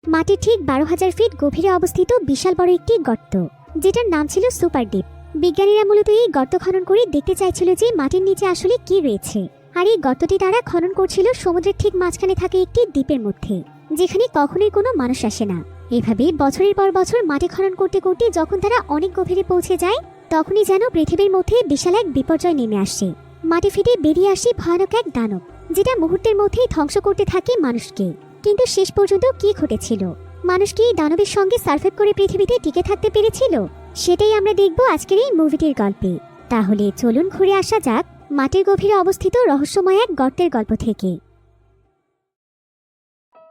মাটির ঠিক 12,000 ফিট গভীরে অবস্থিত বিশাল বড় একটি গর্ত, যেটার নাম ছিল সুপার ডিপ। বিজ্ঞানীরা মূলত এই গর্ত খনন করে দেখতে চাইছিল যে মাটির নিচে আসলে কি রয়েছে। আর এই গর্তটি তারা খনন করছিল সমুদ্রের ঠিক মাঝখানে থাকা একটি দ্বীপের মধ্যে, যেখানে কখনোই কোনো মানুষ আসে না। এভাবে বছরের পর বছর মাটি খনন করতে করতে যখন তারা অনেক গভীরে পৌঁছে যায়, তখনই যেন পৃথিবীর মধ্যে বিশাল এক বিপর্যয় নেমে আসে। মাটি ফেটে বেরিয়ে আসে ভয়ানক এক দানব, যেটা মুহূর্তের মধ্যেই ধ্বংস করতে থাকে মানুষকে। কিন্তু শেষ পর্যন্ত কি ঘটেছিল? মানুষ কি এই দানবের সঙ্গে সার্ভাইভ করে পৃথিবীতে টিকে থাকতে পেরেছিল? সেটাই আমরা দেখব আজকের এই মুভিটির গল্পে। তাহলে চলুন ঘুরে আসা যাক মাটির গভীরে অবস্থিত রহস্যময় এক গর্তের গল্প থেকে।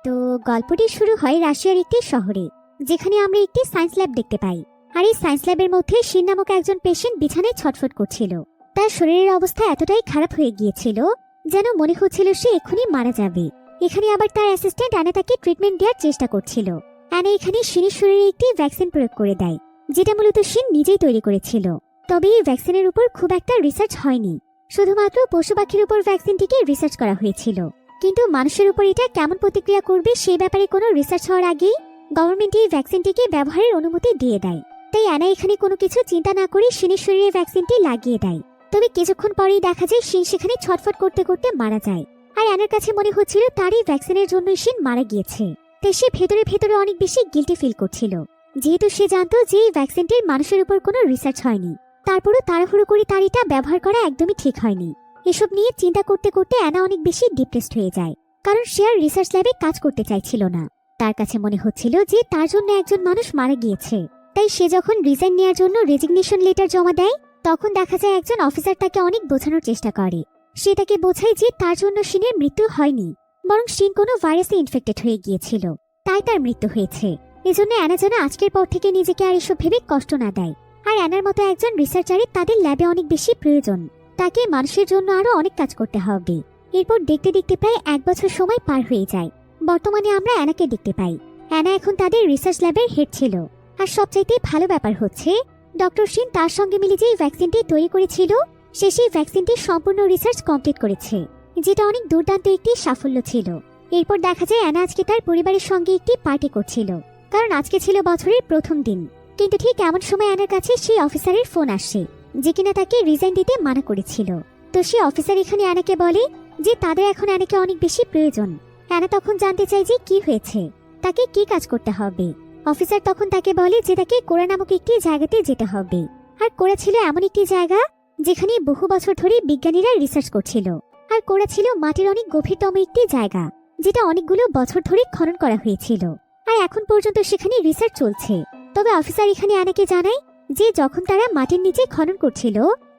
তো গল্পটি শুরু হয় রাশিয়ার একটি শহরে, যেখানে আমরা একটি সায়েন্স ল্যাব দেখতে পাই। আর এই সায়েন্স ল্যাবের মধ্যে শিন নামক একজন পেশেন্ট বিছানায় ছটফট করছিল। তার শরীরের অবস্থা এতটাই খারাপ হয়ে গিয়েছিল যেন মনে হচ্ছিল সে এক্ষুনি মারা যাবে। এখানে আবার তার অ্যাসিস্ট্যান্ট অ্যানা তাকে ট্রিটমেন্ট দেওয়ার চেষ্টা করছিল। অ্যানা এখানে শিনের শরীরে একটি ভ্যাকসিন প্রয়োগ করে দেয়, যেটা মূলত শিন নিজেই তৈরি করেছিল। তবে এই ভ্যাকসিনের উপর খুব একটা রিসার্চ হয়নি, শুধুমাত্র পশু পাখির উপর ভ্যাকসিনটিকে রিসার্চ করা হয়েছিল। কিন্তু মানুষের উপর এটা কেমন প্রতিক্রিয়া করবে সেই ব্যাপারে কোনো রিসার্চ হওয়ার আগেই গভর্নমেন্ট এই ভ্যাকসিনটিকে ব্যবহারের অনুমতি দিয়ে দেয়। তাই অ্যানা এখানে কোনো কিছু চিন্তা না করে শিনের শরীরে ভ্যাকসিনটি লাগিয়ে দেয়। তবে কিছুক্ষণ পরেই দেখা যায় শিন সেখানে ছটফট করতে করতে মারা যায়। আর অ্যানার কাছে মনে হচ্ছিল তার এই ভ্যাকসিনের জন্যই শিন মারা গিয়েছে। তাই সে ভেতরে ভেতরে অনেক বেশি গিল্টি ফিল করছিল, যেহেতু সে জানতো যে এই ভ্যাকসিনটির মানুষের উপর কোনো রিসার্চ হয়নি। তারপরও তাড়াহুড়ো করে তার এটা ব্যবহার করা একদমই ঠিক হয়নি। এসব নিয়ে চিন্তা করতে করতে অ্যানা অনেক বেশি ডিপ্রেসড হয়ে যায়, কারণ সে আর রিসার্চ ল্যাবে কাজ করতে চাইছিল না। তার কাছে মনে হচ্ছিল যে তার জন্য একজন মানুষ মারা গিয়েছে। তাই সে যখন রিজাইন নেওয়ার জন্য রেজিগনেশন লেটার জমা দেয়, তখন দেখা যায় একজন অফিসার তাকে অনেক বোঝানোর চেষ্টা করে। সে তাকে বোঝায় যে তার জন্য শিনের মৃত্যু হয়নি, বরং শিন কোনো ভাইরাসে ইনফেক্টেড হয়ে গিয়েছিল, তাই তার মৃত্যু হয়েছে। এজন্য অ্যানা যেন আজকের পর থেকে নিজেকে আর এসব ভেবে কষ্ট না দেয়। আর অ্যানার মতো একজন রিসার্চারের তাদের ল্যাবে অনেক বেশি প্রয়োজন। তাকে মানুষের জন্য আরো অনেক কাজ করতে হবে। এরপর দেখতে দেখতে প্রায় 1 বছর সময় পার হয়ে যায়। বর্তমানে আমরা অ্যানাকে দেখতে পাই। অ্যানা এখন তাদের রিসার্চ ল্যাবের হেড ছিল। আর সবচাইতে ভালো ব্যাপার হচ্ছে, ডক্টর শিন তার সঙ্গে মিলে যে ভ্যাকসিনটি তৈরি করেছিল, সে সেই ভ্যাকসিনটির সম্পূর্ণ রিসার্চ কমপ্লিট করেছে, যেটা অনেক দুর্দান্ত একটি সাফল্য ছিল। এরপর দেখা যায় অ্যানা আজকে তার পরিবারের সঙ্গে একটি পার্টি করছিল, কারণ আজকে ছিল বছরের প্রথম দিন। কিন্তু ঠিক এমন সময় অ্যানার কাছে সেই অফিসারের ফোন আসে, যে কিনা তাকে রিজাইন দিতে মানা করেছিল। তো সেই অফিসার এখানে অ্যানাকে বলে যে তাদের এখন অ্যানাকে অনেক বেশি প্রয়োজন। অ্যানা তখন জানতে চায় যে কি হয়েছে, তাকে কি কাজ করতে হবে। অফিসার তখন তাকে বলে যে তাকে কোরা নামক একটি জায়গাতে যেতে হবে। আর কোরা ছিল এমন একটি জায়গা যেখানে বহু বছর ধরে বিজ্ঞানীরা রিসার্চ করছিল। আর কোরা ছিল মাটির অনেক গভীরতম একটি জায়গা, যেটা অনেকগুলো বছর ধরে খনন করা হয়েছিল। আর এখন পর্যন্ত সেখানে রিসার্চ চলছে। তবে অফিসার এখানে অ্যানাকে জানায় যে যখন তারা মাটির নিচে খনন করছিল,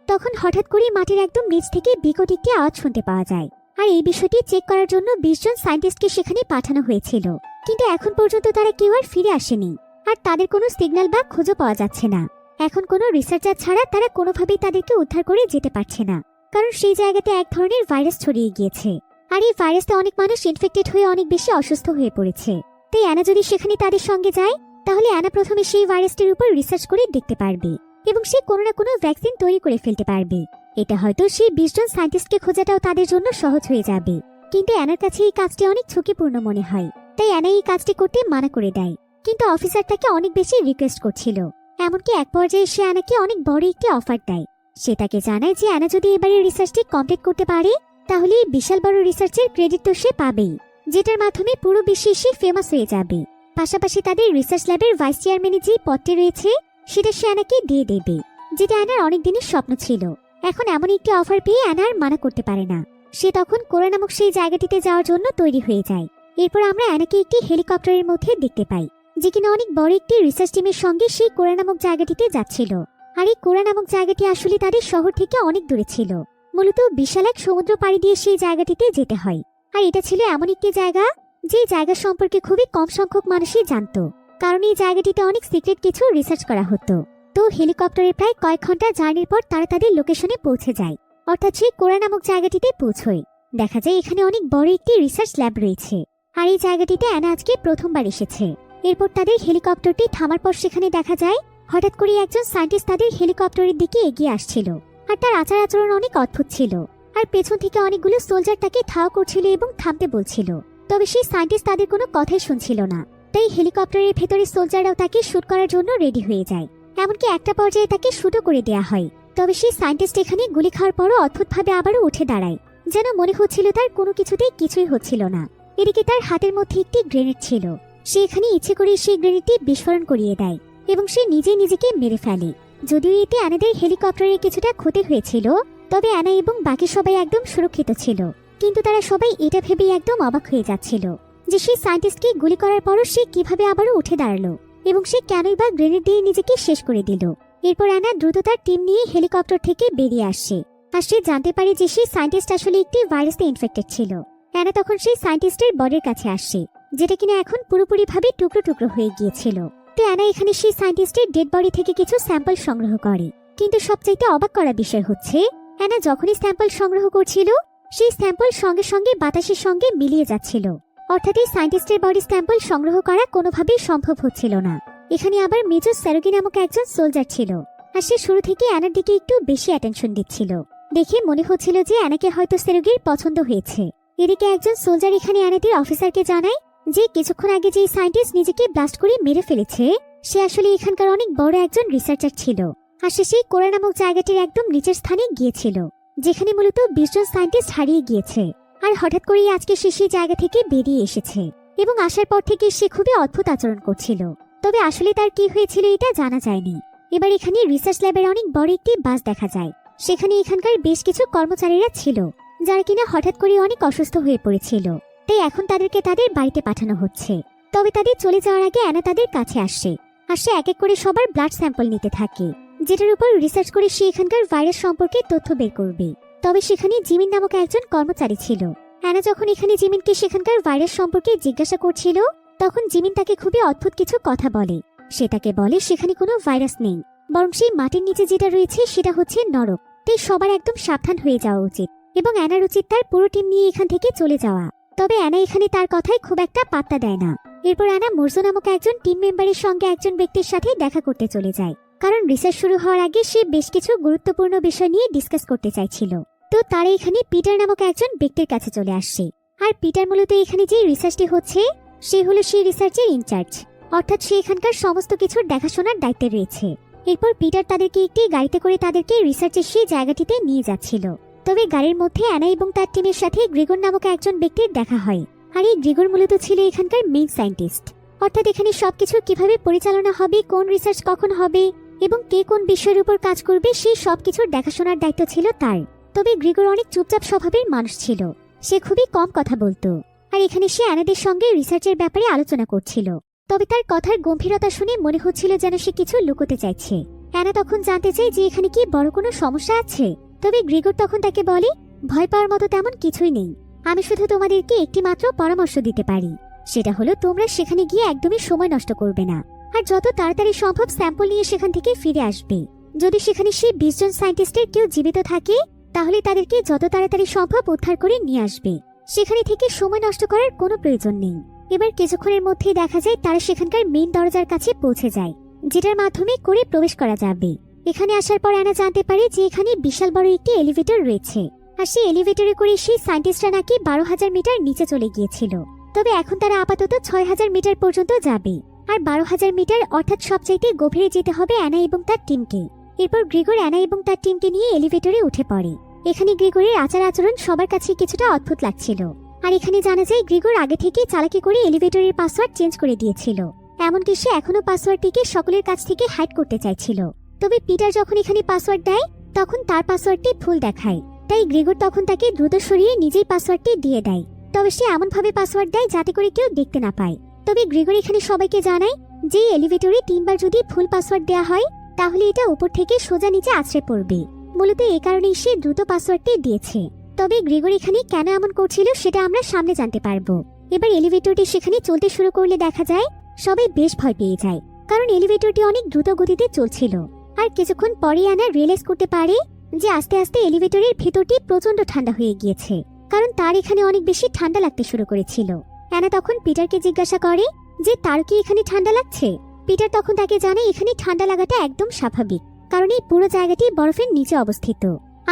তখন হঠাৎ করে মাটির একদম নিচ থেকে বিকট একটি আওয়াজ শুনতে পাওয়া যায়। আর এই বিষয়টি চেক করার জন্য 20 জন সায়েন্টিস্টকে সেখানে পাঠানো হয়েছিল, কিন্তু এখন পর্যন্ত তারা কেউ আর ফিরে আসেনি। আর তাদের কোনো সিগন্যাল বা খোঁজও পাওয়া যাচ্ছে না। এখন কোনো রিসার্চার ছাড়া তারা কোনোভাবেই তাদেরকে উদ্ধার করে যেতে পারছে না, কারণ সেই জায়গাতে এক ধরনের ভাইরাস ছড়িয়ে গিয়েছে। আর এই ভাইরাসে অনেক মানুষ ইনফেক্টেড হয়ে অনেক বেশি অসুস্থ হয়ে পড়েছে। তাই অ্যানা যদি সেখানে তাদের সঙ্গে যায়, তাহলে অ্যানা প্রথমে সেই ভাইরাসটির উপর রিসার্চ করে দেখতে পারবে এবং সে কোনো না কোনো ভ্যাকসিন তৈরি করে ফেলতে পারবে। এটা হয়তো সেই 20 জন সায়েন্টিস্টকে খোঁজাটাও তাদের জন্য সহজ হয়ে যাবে। কিন্তু অ্যানার কাছে এই কাজটি অনেক ঝুঁকিপূর্ণ মনে হয়, তাই অ্যানা এই কাজটি করতে মানা করে দেয়। কিন্তু অফিসার তাকে অনেক বেশি রিকোয়েস্ট করছিল। এমনকি এক পর্যায়ে সে অ্যানাকে অনেক বড় একটি অফার দেয়। সে তাকে জানায় যে অ্যানা যদি এবারে রিসার্চটি কমপ্লিট করতে পারে, তাহলে এই বিশাল বড় রিসার্চের ক্রেডিট তো সে পাবেই, যেটার মাধ্যমে পুরো বিশ্বে সে ফেমাস হয়ে যাবে। পাশাপাশি তাদের রিসার্চ ল্যাবের ভাইস চেয়ারম্যানের যে পদটি রয়েছে, সেটা সে অ্যানাকে দিয়ে দেবে, যেটা অ্যানার অনেক দিনের স্বপ্ন ছিল। এখন এমন একটি অফার পেয়ে অ্যানা আর মানা করতে পারে না। সে তখন কোরা নামক সেই জায়গাটিতে যাওয়ার জন্য তৈরি হয়ে যায়। এরপর আমরা অ্যানাকে একটি হেলিকপ্টারের মধ্যে দেখতে পাই, যে কিনা অনেক বড় একটি রিসার্চ টিমের সঙ্গে সেই কোরা নামক জায়গাটিতে যাচ্ছিল। আর এই কোরা নামক জায়গাটি আসলে তাদের শহর থেকে অনেক দূরে ছিল। মূলত বিশাল এক সমুদ্র পাড়ি দিয়ে সেই জায়গাটিতে যেতে হয়। আর এটা ছিল এমন একটি জায়গা যে জায়গা সম্পর্কে খুবই কম সংখ্যক মানুষই জানত, কারণ এই জায়গাটিতে অনেক সিক্রেট কিছু রিসার্চ করা হতো। তো হেলিকপ্টারে প্রায় কয়েক ঘন্টা জার্নির পর তারা তাদের লোকেশনে পৌঁছে যায়, অর্থাৎ সেই কোরা নামক জায়গাটিতে পৌঁছয়। দেখা যায় এখানে অনেক বড় একটি রিসার্চ ল্যাব রয়েছে। আর এই জায়গাটিতে অ্যানা আজকে প্রথমবার এসেছে। এরপর তাদের হেলিকপ্টারটি থামার পর সেখানে দেখা যায় হঠাৎ করে একজন সায়েন্টিস্ট তাদের হেলিকপ্টারের দিকে এগিয়ে আসছিল। আর তার আচার আচরণ অনেক অদ্ভুত ছিল। আর পেছন থেকে অনেকগুলো সোলজার তাকে ধাওয়া করছিল এবং থামতে বলছিল। তবে সেই সায়েন্টিস্ট তাদের কোনো কথাই শুনছিল না। তাই হেলিকপ্টারের ভেতরে সোলজাররাও তাকে শুট করার জন্য রেডি হয়ে যায়। এমনকি একটা পর্যায়ে তাকে শুটও করে দেয়া হয়। তবে সেই সায়েন্টিস্ট এখানে গুলি খাওয়ার পরও অদ্ভুতভাবে আবারও উঠে দাঁড়ায়, যেন মনে হচ্ছিল তার কোনো কিছুতেই কিছুই হচ্ছিল না। এদিকে তার হাতের মধ্যে একটি গ্রেনেড ছিল। সে এখানে ইচ্ছে করে সেই গ্রেনেডটি বিস্ফোরণ করিয়ে দেয় এবং সে নিজেকে মেরে ফেলে। যদিও এতে অ্যানাদের হেলিকপ্টারের কিছুটা ক্ষতি হয়েছিল, তবে অ্যানা এবং বাকি সবাই একদম সুরক্ষিত ছিল। কিন্তু তারা সবাই এটা ভেবেই একদম অবাক হয়ে যাচ্ছিল যে সেই সায়েন্টিস্টকে গুলি করার পরও সে কিভাবে আবারও উঠে দাঁড়ালো এবং সে কেনই বা গ্রেনেড দিয়ে নিজেকে শেষ করে দিল। এরপর অ্যানা দ্রুত তার টিম নিয়ে হেলিকপ্টার থেকে বেরিয়ে আসে, আর সে জানতে পারে যে সেই সায়েন্টিস্ট আসলে একটি ভাইরাসে ইনফেক্টেড ছিল। অ্যানা তখন সেই সায়েন্টিস্টের বডির কাছে আসে, যেটা কিনা এখন পুরোপুরিভাবে টুকরো টুকরো হয়ে গিয়েছিল। তো অ্যানা এখানে সেই সায়েন্টিস্টের ডেড বডি থেকে কিছু স্যাম্পল সংগ্রহ করে। কিন্তু সবচাইতে অবাক করা বিষয় হচ্ছে, অ্যানা যখনই স্যাম্পল সংগ্রহ করছিল, সেই স্যাম্পল সঙ্গে সঙ্গে বাতাসের সঙ্গে মিলিয়ে যাচ্ছিল। অর্থাৎ এই সায়েন্টিস্টের বডি স্যাম্পল সংগ্রহ করা কোনোভাবেই সম্ভব হচ্ছিল না। এখানে আবার মেজর স্যারোগি নামক একজন সোলজার ছিল, আর সে শুরু থেকে অ্যানার দিকে একটু বেশি অ্যাটেনশন দিচ্ছিল। দেখে মনে হচ্ছিল যে অ্যানাকে হয়তো স্যারোগির পছন্দ হয়েছে। এদিকে একজন সোলজার এখানে অ্যানাদের অফিসারকে জানায় যে কিছুক্ষণ আগে যে সায়েন্টিস্ট নিজেকে ব্লাস্ট করে মেরে ফেলেছে, সে আসলে এখানকার অনেক বড় একজন রিসার্চার ছিল। আর সে সেই কোরা নামক জায়গাটির একদম নিচের স্থানে গিয়েছিল, যেখানে মূলত 20 জন সায়েন্টিস্ট হারিয়ে গিয়েছে। আর হঠাৎ করেই আজকে সে সেই জায়গা থেকে বেরিয়ে এসেছে এবং আসার পর থেকে সে খুবই অদ্ভুত আচরণ করছিল। তবে আসলে তার কি হয়েছিল এটা জানা যায়নি। এবার এখানে রিসার্চ ল্যাবের অনেক বড় একটি বাস দেখা যায়। সেখানে এখানকার বেশ কিছু কর্মচারীরা ছিল, যারা কিনা হঠাৎ করে অনেক অসুস্থ হয়ে পড়েছিল। তাই এখন তাদেরকে তাদের বাড়িতে পাঠানো হচ্ছে। তবে তাদের চলে যাওয়ার আগে অ্যানা তাদের কাছে আসে, আর সে এক এক করে সবার ব্লাড স্যাম্পল নিতে থাকে, যেটার উপর রিসার্চ করে সে এখানকার ভাইরাস সম্পর্কে তথ্য বের করবে। তবে সেখানে জিমিন নামক একজন কর্মচারী ছিল। অ্যানা যখন এখানে জিমিনকে সেখানকার ভাইরাস সম্পর্কে জিজ্ঞাসা করছিল, তখন জিমিন তাকে খুবই অদ্ভুত কিছু কথা বলে। সে তাকে বলে সেখানে কোনো ভাইরাস নেই, বরং সেই মাটির নিচে যেটা রয়েছে সেটা হচ্ছে নরক। তাই সবার একদম সাবধান হয়ে যাওয়া উচিত এবং অ্যানার উচিত তার পুরো টিম নিয়ে এখান থেকে চলে যাওয়া। তবে অ্যানা এখানে তার কথায় খুব একটা পাত্তা দেয় না। এরপর অ্যানা মোরজো নামক একজন টিম মেম্বারের সঙ্গে একজন ব্যক্তির সাথে দেখা করতে চলে যায়, কারণ রিসার্চ শুরু হওয়ার আগে সে বেশ কিছু গুরুত্বপূর্ণ বিষয় নিয়ে ডিসকাস করতে চাইছিল। তো তারা এখানে পিটার নামক একজন ব্যক্তির কাছে চলে আসছে। আর পিটার মূলত এখানে যে রিসার্চটি হচ্ছে, সে হলো সেই রিসার্চের ইনচার্জ, অর্থাৎ সে এখানকার সমস্ত কিছুর দেখাশোনার দায়িত্বে রয়েছে। এরপর পিটার তাদেরকে একটি গাড়িতে করে তাদেরকে রিসার্চের সেই জায়গাটিতে নিয়ে যাচ্ছিল। তবে গাড়ির মধ্যে অ্যানা এবং তার টিমের সাথে গ্রিগর নামক একজন ব্যক্তির দেখা হয়। আর এই গ্রিগর মূলত ছিল এখানকার মেইন সায়েন্টিস্ট, অর্থাৎ এখানে সবকিছু কিভাবে পরিচালনা হবে, কোন রিসার্চ কখন হবে এবং কে কোন বিষয়ের উপর কাজ করবে, সেই সবকিছুর দেখাশোনার দায়িত্ব ছিল তার। তবে গ্রিগর অনেক চুপচাপ স্বভাবের মানুষ ছিল, সে খুবই কম কথা বলতো। আর এখানে সে অ্যানাদের সঙ্গে রিসার্চের ব্যাপারে আলোচনা করছিল। তবে তার কথার গম্ভীরতা শুনে মনে হচ্ছিল যেন সে কিছু লুকোতে চাইছে। অ্যানা তখন জানতে চায় যে এখানে কি বড় কোনো সমস্যা আছে। তবে গ্রিগর তখন তাকে বলে, ভয় পাওয়ার মতো তেমন কিছুই নেই, আমি শুধু তোমাদেরকে একটি মাত্র পরামর্শ দিতে পারি। সেটা হলো তোমরা সেখানে গিয়ে একদমই সময় নষ্ট করবে না, আর যত তাড়াতাড়ি সম্ভব স্যাম্পল নিয়ে সেখান থেকে ফিরে আসবে। যদি সেখানে সেই 20 জন সায়েন্টিস্টের কেউ জীবিত থাকে, তাহলে তাদেরকে যত তাড়াতাড়ি সম্ভব উদ্ধার করে নিয়ে আসবে। সেখানে থেকে সময় নষ্ট করার কোনো প্রয়োজন নেই। এবার কিছুক্ষণের মধ্যেই দেখা যায় তারা সেখানকার মেইন দরজার কাছে পৌঁছে যায়, যেটার মাধ্যমে করে প্রবেশ করা যাবে। এখানে আসার পর অ্যানা জানতে পারে যে এখানে বিশাল বড় একটি এলিভেটর রয়েছে, আর সেই এলিভেটরে করে সেই সায়েন্টিস্টরা নাকি 12,000 মিটার নিচে চলে গিয়েছিল। তবে এখন তারা আপাতত 6,000 মিটার পর্যন্ত যাবে, আর 12,000 মিটার অর্থাৎ সবচাইতে গভীরে যেতে হবে অ্যানা এবং তার টিমকে। এরপর গ্রিগর অ্যানা এবং তার টিমকে নিয়ে এলিভেটরে উঠে পড়ে। এখানে গ্রিগরের আচার আচরণ সবার কাছে কিছুটা অদ্ভুত লাগছিল। আর এখানে জানা যায় গ্রিগর আগে থেকেই চালাকি করে এলিভেটরের পাসওয়ার্ড চেঞ্জ করে দিয়েছিল, এমনকি সে এখনো পাসওয়ার্ডটিকে সকলের কাছ থেকে হাইড করতে চাইছিল। তবে পিটার যখন এখানে পাসওয়ার্ড দেয়, তখন তার পাসওয়ার্ডটি ভুল দেখায়। তাই গ্রিগর তখন তাকে দ্রুত সরিয়ে নিজেই পাসওয়ার্ডটি দিয়ে দেয়। তবে সে এমনভাবে পাসওয়ার্ড দেয় যাতে করে কেউ দেখতে না পায়। তবে গ্রিগর এখানে সবাইকে জানায় যে এলিভেটরে 3 বার যদি ভুল পাসওয়ার্ড দেওয়া হয়, তাহলে এটা উপর থেকে সোজা নিচে আছড়ে পড়বে। মূলত এই কারণেই সে দ্রুত পাসওয়ার্ডটি দিয়েছে। তবে গ্রিগর এখানে কেন এমন করছিল সেটা আমরা সামনে জানতে পারবো। এবার এলিভেটরটি সেখানে চলতে শুরু করলে দেখা যায় সবাই বেশ ভয় পেয়ে যায়, কারণ এলিভেটরটি অনেক দ্রুত গতিতে চলছিল। আর কিছুক্ষণ পরে অ্যানা রিয়েলাইজ করতে পারে যে আস্তে আস্তে এলিভেটরের ভেতরটি প্রচন্ড ঠান্ডা হয়ে গিয়েছে, কারণ তার এখানে অনেক বেশি ঠান্ডা লাগতে শুরু করেছিল। অ্যানা তখন পিটারকে জিজ্ঞাসা করে যে তার কি এখানে ঠান্ডা লাগছে। পিটার তখন তাকে জানায় এখানে ঠান্ডা লাগাটা একদম স্বাভাবিক, কারণ এই পুরো জায়গাটি বরফের নিচে অবস্থিত।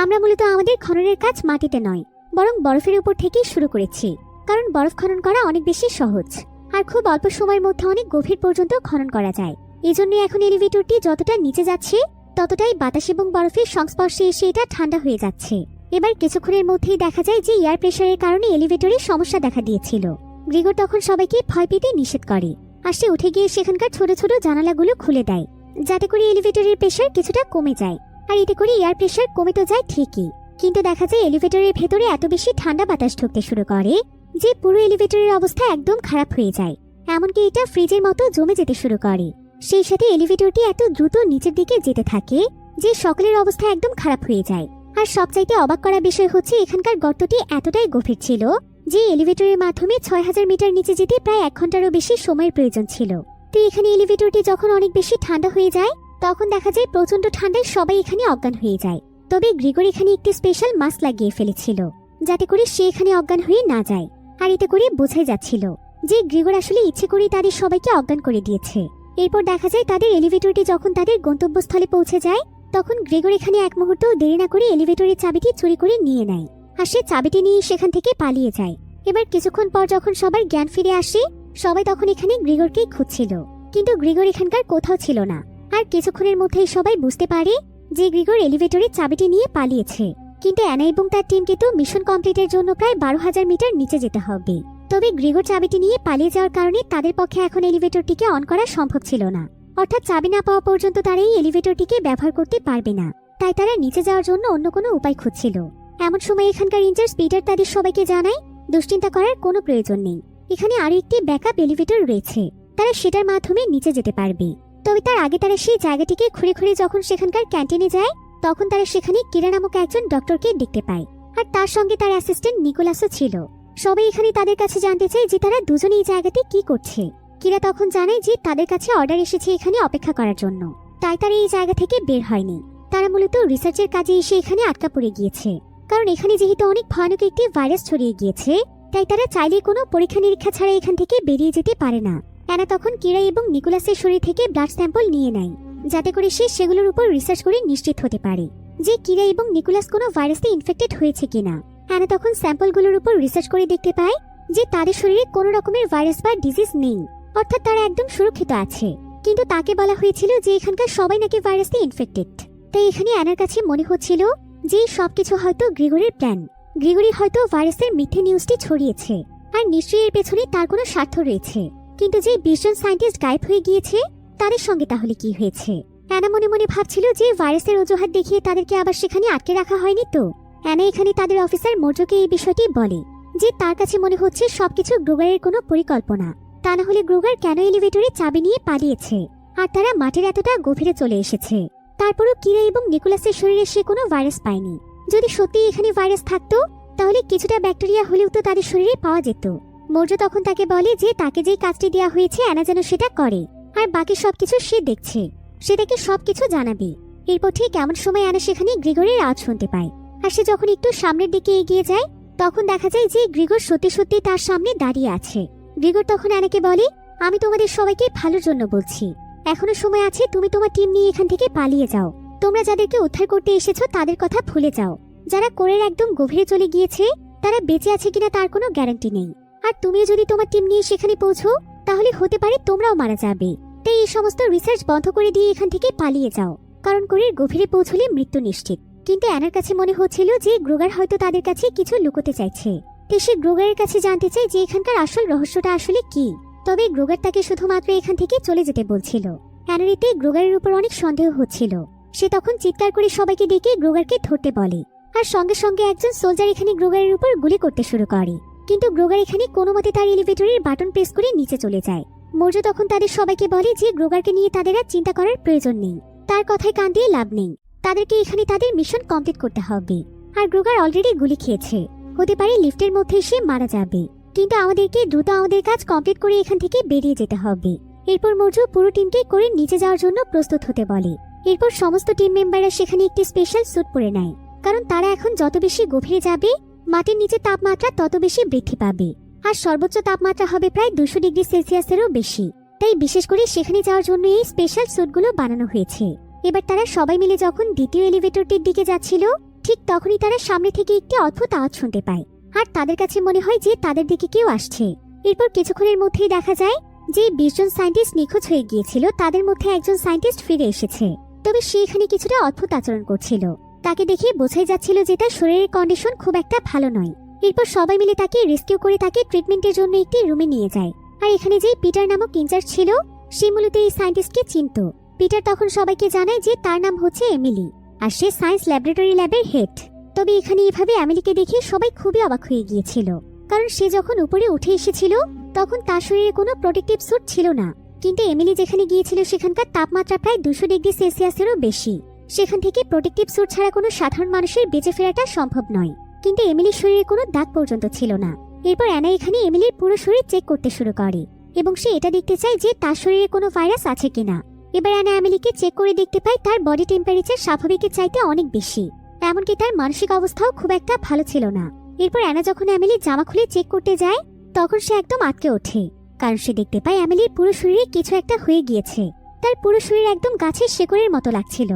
আমরা মূলত আমাদের খননের কাজ মাটিতে নয়, বরং বরফের উপর থেকেই শুরু করেছি, কারণ বরফ খনন করা অনেক বেশি সহজ। আর খুব অল্প সময়ের মধ্যে অনেক গভীর পর্যন্ত খনন করা যায়। এজন্য এখন এলিভেটরটি যতটা নিচে যাচ্ছে ততটাই বাতাস এবং বরফের সংস্পর্শে এসে এটা ঠান্ডা হয়ে যাচ্ছে। এবার কিছুক্ষণের মধ্যেই দেখা যায় যে এয়ার প্রেসারের কারণে এলিভেটরে সমস্যা দেখা দিয়েছিল। গ্রিগর তখন সবাইকে ভয় পেতে নিষেধ করে, আর সে উঠে গিয়ে সেখানকার ছোট ছোট জানালাগুলো খুলে দেয়, যাতে করে এলিভেটরের প্রেসার কিছুটা কমে যায়। আর এতে করে এয়ার প্রেসার কমে তো যায় ঠিকই, কিন্তু দেখা যায় এলিভেটরের ভেতরে এত বেশি ঠান্ডা বাতাস ঢুকতে শুরু করে যে পুরো এলিভেটরের অবস্থা একদম খারাপ হয়ে যায়। এমনকি এটা ফ্রিজের মতো জমে যেতে শুরু করে। সেই সাথে এলিভেটরটি এত দ্রুত নিচের দিকে যেতে থাকে যে সকলের অবস্থা একদম খারাপ হয়ে যায়। আর সবচাইতে অবাক করা বিষয় হচ্ছে এখানকার গর্তটি এতটাই গভীর ছিল যে এলিভেটরের মাধ্যমে 6000 মিটার নিচে যেতে প্রায় 1 ঘন্টারও বেশি সময়ের প্রয়োজন ছিল। তো এখানে এলিভেটরটি যখন অনেক বেশি ঠান্ডা হয়ে যায় তখন দেখা যায় প্রচন্ড ঠান্ডায় সবাই এখানে অজ্ঞান হয়ে যায়। তবে গ্রিগর এখানে একটি স্পেশাল মাস্ক লাগিয়ে ফেলেছিল যাতে করে সে এখানে অজ্ঞান হয়ে না যায়। আর এতে করে বোঝাই যাচ্ছিল যে গ্রিগর আসলে ইচ্ছে করেই তাদের সবাইকে অজ্ঞান করে দিয়েছে। এরপর দেখা যায় তাদের এলিভেটরটি যখন তাদের গন্তব্যস্থলে পৌঁছে যায় তখন গ্রিগর এখানে এক মুহূর্তও দেরি না করে এলিভেটরের চাবিটি চুরি করে নিয়ে নেয়, আর সে চাবিটি নিয়ে সেখান থেকে পালিয়ে যায়। এবার কিছুক্ষণ পর যখন সবার জ্ঞান ফিরে আসে সবাই তখন এখানে গ্রিগরকেই খুঁজছিল, কিন্তু গ্রিগর এখানকার কোথাও ছিল না। আর কিছুক্ষণের মধ্যেই সবাই বুঝতে পারে যে গ্রিগর এলিভেটরের চাবিটি নিয়ে পালিয়েছে। কিন্তু অ্যানা এবং তার টিমকে তো মিশন কমপ্লিটের জন্য প্রায় 12,000 মিটার নিচে যেতে হবে। তবে গ্রিগর চাবিটি নিয়ে পালিয়ে যাওয়ার কারণে তাদের পক্ষে এখন এলিভেটরটিকে অন করা সম্ভব ছিল না, অর্থাৎ চাবি না পাওয়া পর্যন্ত তারা এই এলিভেটরটিকে ব্যবহার করতে পারবে না। তাই তারা নিচে যাওয়ার জন্য অন্য কোনো উপায় খুঁজছিল। এমন সময় এখানকার ইনচার্জ পিটার তাদের সবাইকে জানায় দুশ্চিন্তা করার কোনো প্রয়োজন নেই, এখানে আরো একটি ব্যাকআপ এলিভেটর রয়েছে, তারা সেটার মাধ্যমে নিচে যেতে পারবে। তবে তার আগে তারা সেই জায়গাটিকে ঘুরে ঘুরে যখন সেখানকার ক্যান্টিনে যায় তখন তারা সেখানে কিরা নামক একজন ডক্টরকে দেখতে পায়, আর তার সঙ্গে তার অ্যাসিস্ট্যান্ট নিকোলাসও ছিল। সবাই এখানে তাদের কাছে জানতে চায় যে তারা দুজনে এই জায়গাতে কি করছে। কিরা তখন জানায় যে তাদের কাছে অর্ডার এসেছে এখানে অপেক্ষা করার জন্য, তাই তারা এই জায়গা থেকে বের হয়নি। তারা মূলত রিসার্চের কাজে এসে এখানে আটকা পড়ে গিয়েছে, কারণ এখানে যেহেতু অনেক ভয়ানক একটি ভাইরাস ছড়িয়ে গিয়েছে তাই তারা চাইলে কোনো পরীক্ষা নিরীক্ষা ছাড়া এখান থেকে বেরিয়ে যেতে পারে না। অ্যানা তখন কিরা এবং নিকোলাসের শরীর থেকে ব্লাড স্যাম্পল নিয়ে নেয় যাতে করে সে সেগুলোর উপর রিসার্চ করে নিশ্চিত হতে পারে যে কিরা এবং নিকোলাস কোনো ভাইরাসে ইনফেক্টেড হয়েছে কিনা। অ্যানা তখন স্যাম্পলগুলোর উপর রিসার্চ করে দেখতে পায় যে তাদের শরীরে কোনো রকমের ভাইরাস বা ডিজিজ নেই, অর্থাৎ তারা একদম সুরক্ষিত আছে। কিন্তু তাকে বলা হয়েছিল যে এখানকার সবাই নাকি ভাইরাসে ইনফেক্টেড। তাই এখানে অ্যানার কাছে মনে হচ্ছিল যে সবকিছু হয়তো গ্রিগরের প্ল্যান। গ্রিগরি হয়তো ভাইরাসের মিথ্যে নিউজটি ছড়িয়েছে, আর নিশ্চয়ই এর পেছনে তার কোনো স্বার্থ রয়েছে। কিন্তু যে 20 জন সায়েন্টিস্ট গায়েব হয়ে গিয়েছে তাদের সঙ্গে তাহলে কি হয়েছে? অ্যানা মনে মনে ভাবছিল যে ভাইরাসের অজুহাত দেখিয়ে তাদেরকে আবার সেখানে আটকে রাখা হয়নি তো। অ্যানা এখানে তাদের অফিসার মোর্জোকে এই বিষয়টি বলে যে তার কাছে মনে হচ্ছে সবকিছু গ্রুগারের কোনো পরিকল্পনা, তা না হলে গ্রুগার কেন এলিভেটরে চাবি নিয়ে পালিয়েছে আর তারা মাটির এতটা গভীরে চলে এসেছে। তারপরও কিরা এবং নিকোলাসের শরীরে সে কোনো ভাইরাস পায়নি। যদি সত্যি এখানে ভাইরাস থাকতো তাহলে কিছুটা ব্যাকটেরিয়া হলেও তো তাদের শরীরে পাওয়া যেত। মৌর্য তখন তাকে বলে যে তাকে যেই কাজটি দেওয়া হয়েছে অ্যানা যেন সেটা করে, আর বাকি সবকিছু সে দেখছে, সে তাকে সবকিছু জানাবে। এরপর ঠিক এমন সময় অ্যানা সেখানে গ্রিগরের আওয়াজ শুনতে পায়, আর সে যখন একটু সামনের দিকে এগিয়ে যায় তখন দেখা যায় যে গ্রিগর সত্যি সত্যি তার সামনে দাঁড়িয়ে আছে। গ্রিগর তখন অ্যানাকে বলে, আমি তোমাদের সবাইকে ভালোর জন্য বলছি, এখনো সময় আছে, তুমি তোমার টিম নিয়ে এখান থেকে পালিয়ে যাও। তোমরা যাদেরকে উদ্ধার করতে এসেছো তাদের কথা ভুলে যাও। যারা কোরের একদম গভীরে চলে গিয়েছে তারা বেঁচে আছে কিনা তার কোনো গ্যারান্টি নেই, আর তুমিও যদি তোমার টিম নিয়ে সেখানে পৌঁছো তাহলে হতে পারে তোমরাও মারা যাবে। তাই এই সমস্ত রিসার্চ বন্ধ করে দিয়ে এখান থেকে পালিয়ে যাও, কারণ কোরের গভীরে পৌঁছলে মৃত্যু নিশ্চিত। কিন্তু অ্যানার কাছে মনে হচ্ছিল যে গ্রোগার হয়তো তাদের কাছে কিছু লুকোতে চাইছে। সে গ্রোগারের কাছে জানতে চায় যে এখানকার আসল রহস্যটা আসলে কি। তবে গ্রোগার তাকে শুধুমাত্র এখান থেকে চলে যেতে বলছিল। অ্যানার এতে গ্রোগারের উপর অনেক সন্দেহ হচ্ছিল। সে তখন চিৎকার করে সবাইকে ডেকে গ্রোগারকে ধরতে বলে, আর সঙ্গে সঙ্গে একজন সোলজার এখানে গ্রোগারের উপর গুলি করতে শুরু করে। কিন্তু গ্রোগার এখানে কোনো মতে তার এলিভেটরের বাটন প্রেস করে নিচে চলে যায়। মৌর্য তখন তাদের সবাইকে বলে যে গ্রোগারকে নিয়ে তাদের আর চিন্তা করার প্রয়োজন নেই, তার কথায় কান দিয়ে লাভ নেই, তাদেরকে এখানে তাদের মিশন কমপ্লিট করতে হবে। আর গ্রোগার অলরেডি গুলি খেয়েছে, হতে পারে লিফটের মধ্যে সে মারা যাবে, কিন্তু আমাদেরকে দ্রুত আমাদের কাজ কমপ্লিট করে এখান থেকে বেরিয়ে যেতে হবে। এরপর মৌর্য পুরো টিমকে করে নিচে যাওয়ার জন্য প্রস্তুত হতে বলে। এরপর সমস্ত টিম মেম্বাররা সেখানে একটি স্পেশাল স্যুট পরে নেয়, কারণ তারা এখন যত বেশি গভীরে যাবে মাটির নিচে তাপমাত্রা তত বেশি বৃদ্ধি পাবে, আর সর্বোচ্চ তাপমাত্রা হবে প্রায় 200 ডিগ্রি সেলসিয়াসেরও বেশি। তাই বিশেষ করে সেখানে যাওয়ার জন্য এই স্পেশাল স্যুটগুলো বানানো হয়েছে। এবার তারা সবাই মিলে যখন দ্বিতীয় এলিভেটরটির দিকে যাচ্ছিল ঠিক তখনই তারা সামনে থেকে একটি অদ্ভুত আওয়াজ শুনতে পায়, আর তাদের কাছে মনে হয় যে তাদের দিকে কেউ আসছে। এরপর কিছুক্ষণের মধ্যেই দেখা যায় যে 20 জন সায়েন্টিস্ট নিখোঁজ হয়ে গিয়েছিল তাদের মধ্যে একজন সায়েন্টিস্ট ফিরে এসেছে। তবে সে এখানে কিছুটা অদ্ভুত আচরণ করছিল। তাকে দেখে বোঝাই যাচ্ছিল যে তার শরীরের কন্ডিশন খুব একটা ভালো নয়। এরপর সবাই মিলে তাকে রেস্কিউ করে তাকে ট্রিটমেন্টের জন্য একটি রুমে নিয়ে যায়। আর এখানে যে পিটার নামক ইনচার্জ ছিল সে মূলত এই সায়েন্টিস্টকে চিনত। পিটার তখন সবাইকে জানায় যে তার নাম হচ্ছে এমিলি আর সে সায়েন্স ল্যাবরেটরি ল্যাবের হেড। তবে এখানে এভাবে এমিলিকে দেখে সবাই খুবই অবাক হয়ে গিয়েছিল, কারণ সে যখন উপরে উঠে এসেছিল তখন তার শরীরে কোনো প্রোটেক্টিভ স্যুট ছিল না। কিন্তু এমিলি যেখানে গিয়েছিল সেখানকার তাপমাত্রা প্রায় 200 ডিগ্রি সেলসিয়াসেরও বেশি। সেখান থেকে প্রোটেক্টিভ স্যুট ছাড়া কোনো সাধারণ মানুষের বেঁচে ফেরাটা সম্ভব নয়। কিন্তু এমিলির শরীরে কোনো দাগ পর্যন্ত ছিল না। এরপর অ্যানা এখানে এমিলির পুরো শরীর চেক করতে শুরু করে এবং সে এটা দেখতে চায় যে তার শরীরে কোনো ভাইরাস আছে কিনা। এবার অ্যানা এমিলিকে চেক করে দেখতে পায় তার বডি টেম্পারেচার স্বাভাবিকের চাইতে অনেক বেশি, এমনকি তার মানসিক অবস্থাও খুব একটা ভালো ছিল না। এরপর অ্যানা যখন এমিলির জামা খুলে চেক করতে যায় তখন সে একদম আটকে ওঠে, কারণ সে দেখতে পায় এমিলির পুরো শরীরে কিছু একটা হয়ে গিয়েছে। তার পুরো শরীর একদম গাছের শেকড়ের মতো লাগছিল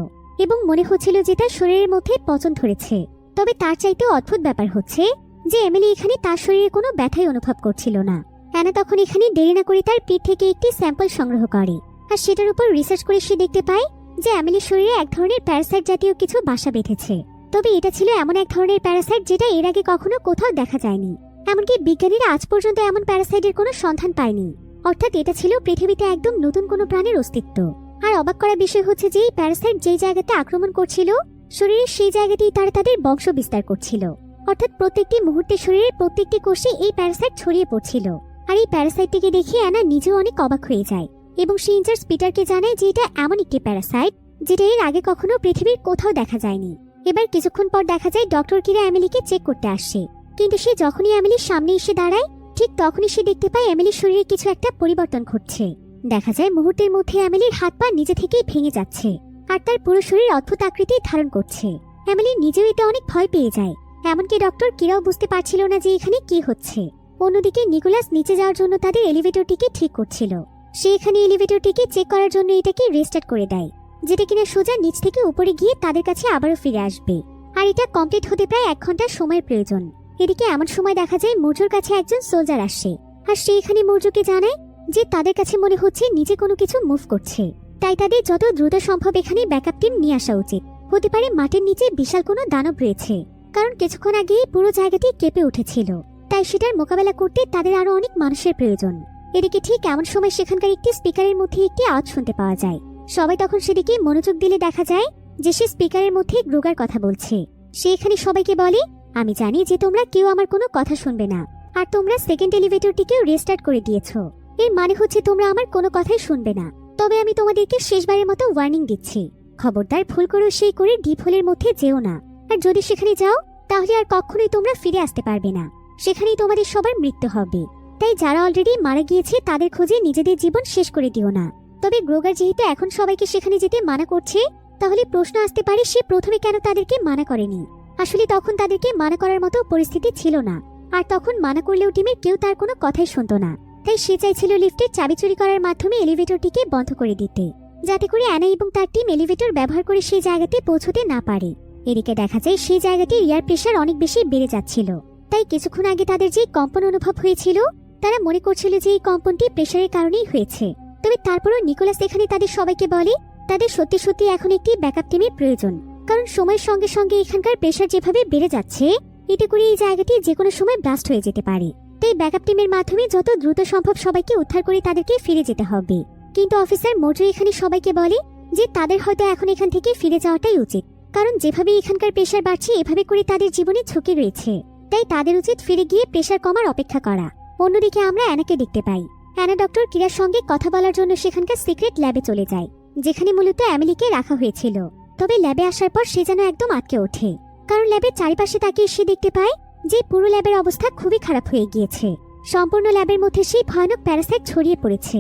এবং মনে হচ্ছিল যে তার শরীরের মধ্যে পচন ধরেছে। তবে তার চাইতেও অদ্ভুত ব্যাপার হচ্ছে যে এমিলি এখানে তার শরীরে কোনো ব্যথাই অনুভব করছিল না। অ্যানা তখন এখানে দেরি না করে তার পিঠ থেকে একটি স্যাম্পল সংগ্রহ করে আর সেটার উপর রিসার্চ করে সে দেখতে পায় যে এমিলির শরীরে এক ধরনের প্যারাসাইট জাতীয় কিছু বাসা বেঁধেছে। তবে এটা ছিল এমন এক ধরনের প্যারাসাইট যেটা এর আগে কখনো কোথাও দেখা যায়নি। এমনকি বিজ্ঞানীরা আজ পর্যন্ত এমন প্যারাসাইটের কোনো সন্ধান পায়নি। অর্থাৎ এটা ছিল পৃথিবীতে একদম নতুন কোনো প্রাণীর অস্তিত্ব। আর অবাক করা বিষয় হচ্ছে যে এই প্যারাসাইট যেই জায়গাতে আক্রমণ করছিল শরীরের সেই জায়গাতেই তারা তাদের বংশ বিস্তার করছিল। অর্থাৎ প্রত্যেকটি মুহূর্তে শরীরের প্রত্যেকটি কোষে এই প্যারাসাইট ছড়িয়ে পড়ছিল। আর এই প্যারাসাইটটিকে দেখে অ্যানা নিজেও অনেক অবাক হয়ে যায় এবং সে ইনচার্জ পিটারকে জানায় যে এটা এমন একটি প্যারাসাইট যেটা এর আগে কখনো পৃথিবীর কোথাও দেখা যায়নি। এবার কিছুক্ষণ পর দেখা যায় ডক্টর কিরা এমিলিকে চেক করতে আসে, কিন্তু সে যখনই এমিলির সামনে এসে দাঁড়ায় ঠিক তখনই সে দেখতে পায় এমিলির শরীরে কিছু একটা পরিবর্তন ঘটছে। দেখা যায় মুহূর্তের মধ্যে এমিলির হাত পা নিজে থেকেই ভেঙে যাচ্ছে আর তার পুরো শরীর অদ্ভুত আকৃতি ধারণ করছে। এমিলি নিজেও এটা অনেক ভয় পেয়ে যায়, এমনকি ডক্টর কিরাও বুঝতে পারছিল না যে এখানে কি হচ্ছে। অন্যদিকে নিকোলাস নিচে যাওয়ার জন্য তাদের এলিভেটরটিকে ঠিক করছিল। সে এখানে এলিভেটরটিকে চেক করার জন্য এটাকে রেস্টার্ট করে দেয়, যেটা কিনা সোজা নিচ থেকে উপরে গিয়ে তাদের কাছে আবারও ফিরে আসবে। আর এটা কমপ্লিট হতে প্রায় 1 ঘন্টার সময়ের প্রয়োজন। এদিকে এমন সময় দেখা যায় মৌর্যর কাছে একজন সোলজার আসে আর সে এখানে মৌর্যকে জানায় যে তাদের কাছে মনে হচ্ছে নিচে কোনো কিছু মুভ করছে, তাই তাদের যত দ্রুত সম্ভব এখানে ব্যাকআপ টিম নিয়ে আসা উচিত। হতে পারে মাটির নিচে বিশাল কোনো দানব রয়েছে, কারণ কিছুক্ষণ আগেই পুরো জায়গাটি কেঁপে উঠেছিল, তাই সেটার মোকাবেলা করতে তাদের আরো অনেক মানুষের প্রয়োজন। এদিকে ঠিক এমন সময় সেখানকার একটি স্পিকারের মধ্যে একটি আওয়াজ শুনতে পাওয়া যায়। সবাই তখন সেদিকে মনোযোগ দিলে দেখা যায় যে সে স্পিকারের মধ্যে গ্রোগার কথা বলছে। সে এখানে সবাইকে বলে, আমি জানি যে তোমরা কেউ আমার কোনো কথা শুনবে না, আর তোমরা সেকেন্ড এলিভেটরটিকেও রেস্টার্ট করে দিয়েছো। এর মানে হচ্ছে তোমরা আমার কোনো কথাই শুনবে না। তবে আমি তোমাদেরকে শেষবারের মতো ওয়ার্নিং দিচ্ছি, খবরদার ভুল করেও সেই করে ডিপ হোলের মধ্যে যেও না। আর যদি সেখানে যাও তাহলে আর কখনোই তোমরা ফিরে আসতে পারবে না, সেখানেই তোমাদের সবার মৃত্যু হবে। তাই যারা অলরেডি মারা গিয়েছে তাদের খোঁজে নিজেদের জীবন শেষ করে দিও না। তবে গ্রোগার যেহেতু এখন সবাইকে সেখানে যেতে মানা করছে, তাহলে প্রশ্ন আসতে পারে সে প্রথমে কেন তাদেরকে মানা করেনি। আসলে তখন তাদেরকে মানা করার মতো পরিস্থিতি ছিল না, আর তখন মানা করলেও টিমের কেউ তার কোনো কথাই শুনতো না। তাই সে চাইছিল লিফটের চাবি চুরি করার মাধ্যমে এলিভেটরটিকে বন্ধ করে দিতে, যাতে করে অ্যানা এবং তার টিম এলিভেটর ব্যবহার করে সেই জায়গাতে পৌঁছতে না পারে। এদিকে দেখা যায় সেই জায়গাটির এয়ার প্রেশার অনেক বেশি বেড়ে যাচ্ছিল, তাই কিছুক্ষণ আগে তাদের যে কম্পন অনুভব হয়েছিল তারা মনে করছিল যে এই কম্পনটি প্রেশারের কারণেই হয়েছে। তবে তারপরও নিকোলাস এখানে তাদের সবাইকে বলে তাদের সত্যি সত্যি এখন একটি ব্যাকআপ টিমের প্রয়োজন, কারণ সময়ের সঙ্গে সঙ্গে এখানকার প্রেশার যেভাবে বেড়ে যাচ্ছে এতে করে এই জায়গাটি যে কোনো সময় ব্লাস্ট হয়ে যেতে পারে। তাই ব্যাকআপ টিমের মাধ্যমে যত দ্রুত সম্ভব সবাইকে উদ্ধার করে তাদেরকে ফিরে যেতে হবে। কিন্তু অফিসার মৌর্য এখানে সবাইকে বলে যে তাদের হয়তো এখন এখান থেকে ফিরে যাওয়াটাই উচিত, কারণ যেভাবে এখানকার প্রেশার বাড়ছে এভাবে করে তাদের জীবনে ঝুঁকি রয়েছে। তাই তাদের উচিত ফিরে গিয়ে প্রেশার কমার অপেক্ষা করা। অন্যদিকে আমরা অ্যানাকে দেখতে পাই। অ্যানা ডক্টর কিরার সঙ্গে কথা বলার জন্য সেখানকার সিক্রেট ল্যাবে চলে যায়, যেখানে মূলত এমিলিকে রাখা হয়েছিল। তবে ল্যাবে আসার পর সে যেন একদম আটকে ওঠে, কারণ ল্যাবের চারিপাশে তাকিয়ে সে দেখতে পায় যে পুরো ল্যাবের অবস্থা খুবই খারাপ হয়ে গিয়েছে। সম্পূর্ণ ল্যাবের মধ্যে সেই ভয়ানক প্যারাসাইট ছড়িয়ে পড়েছে।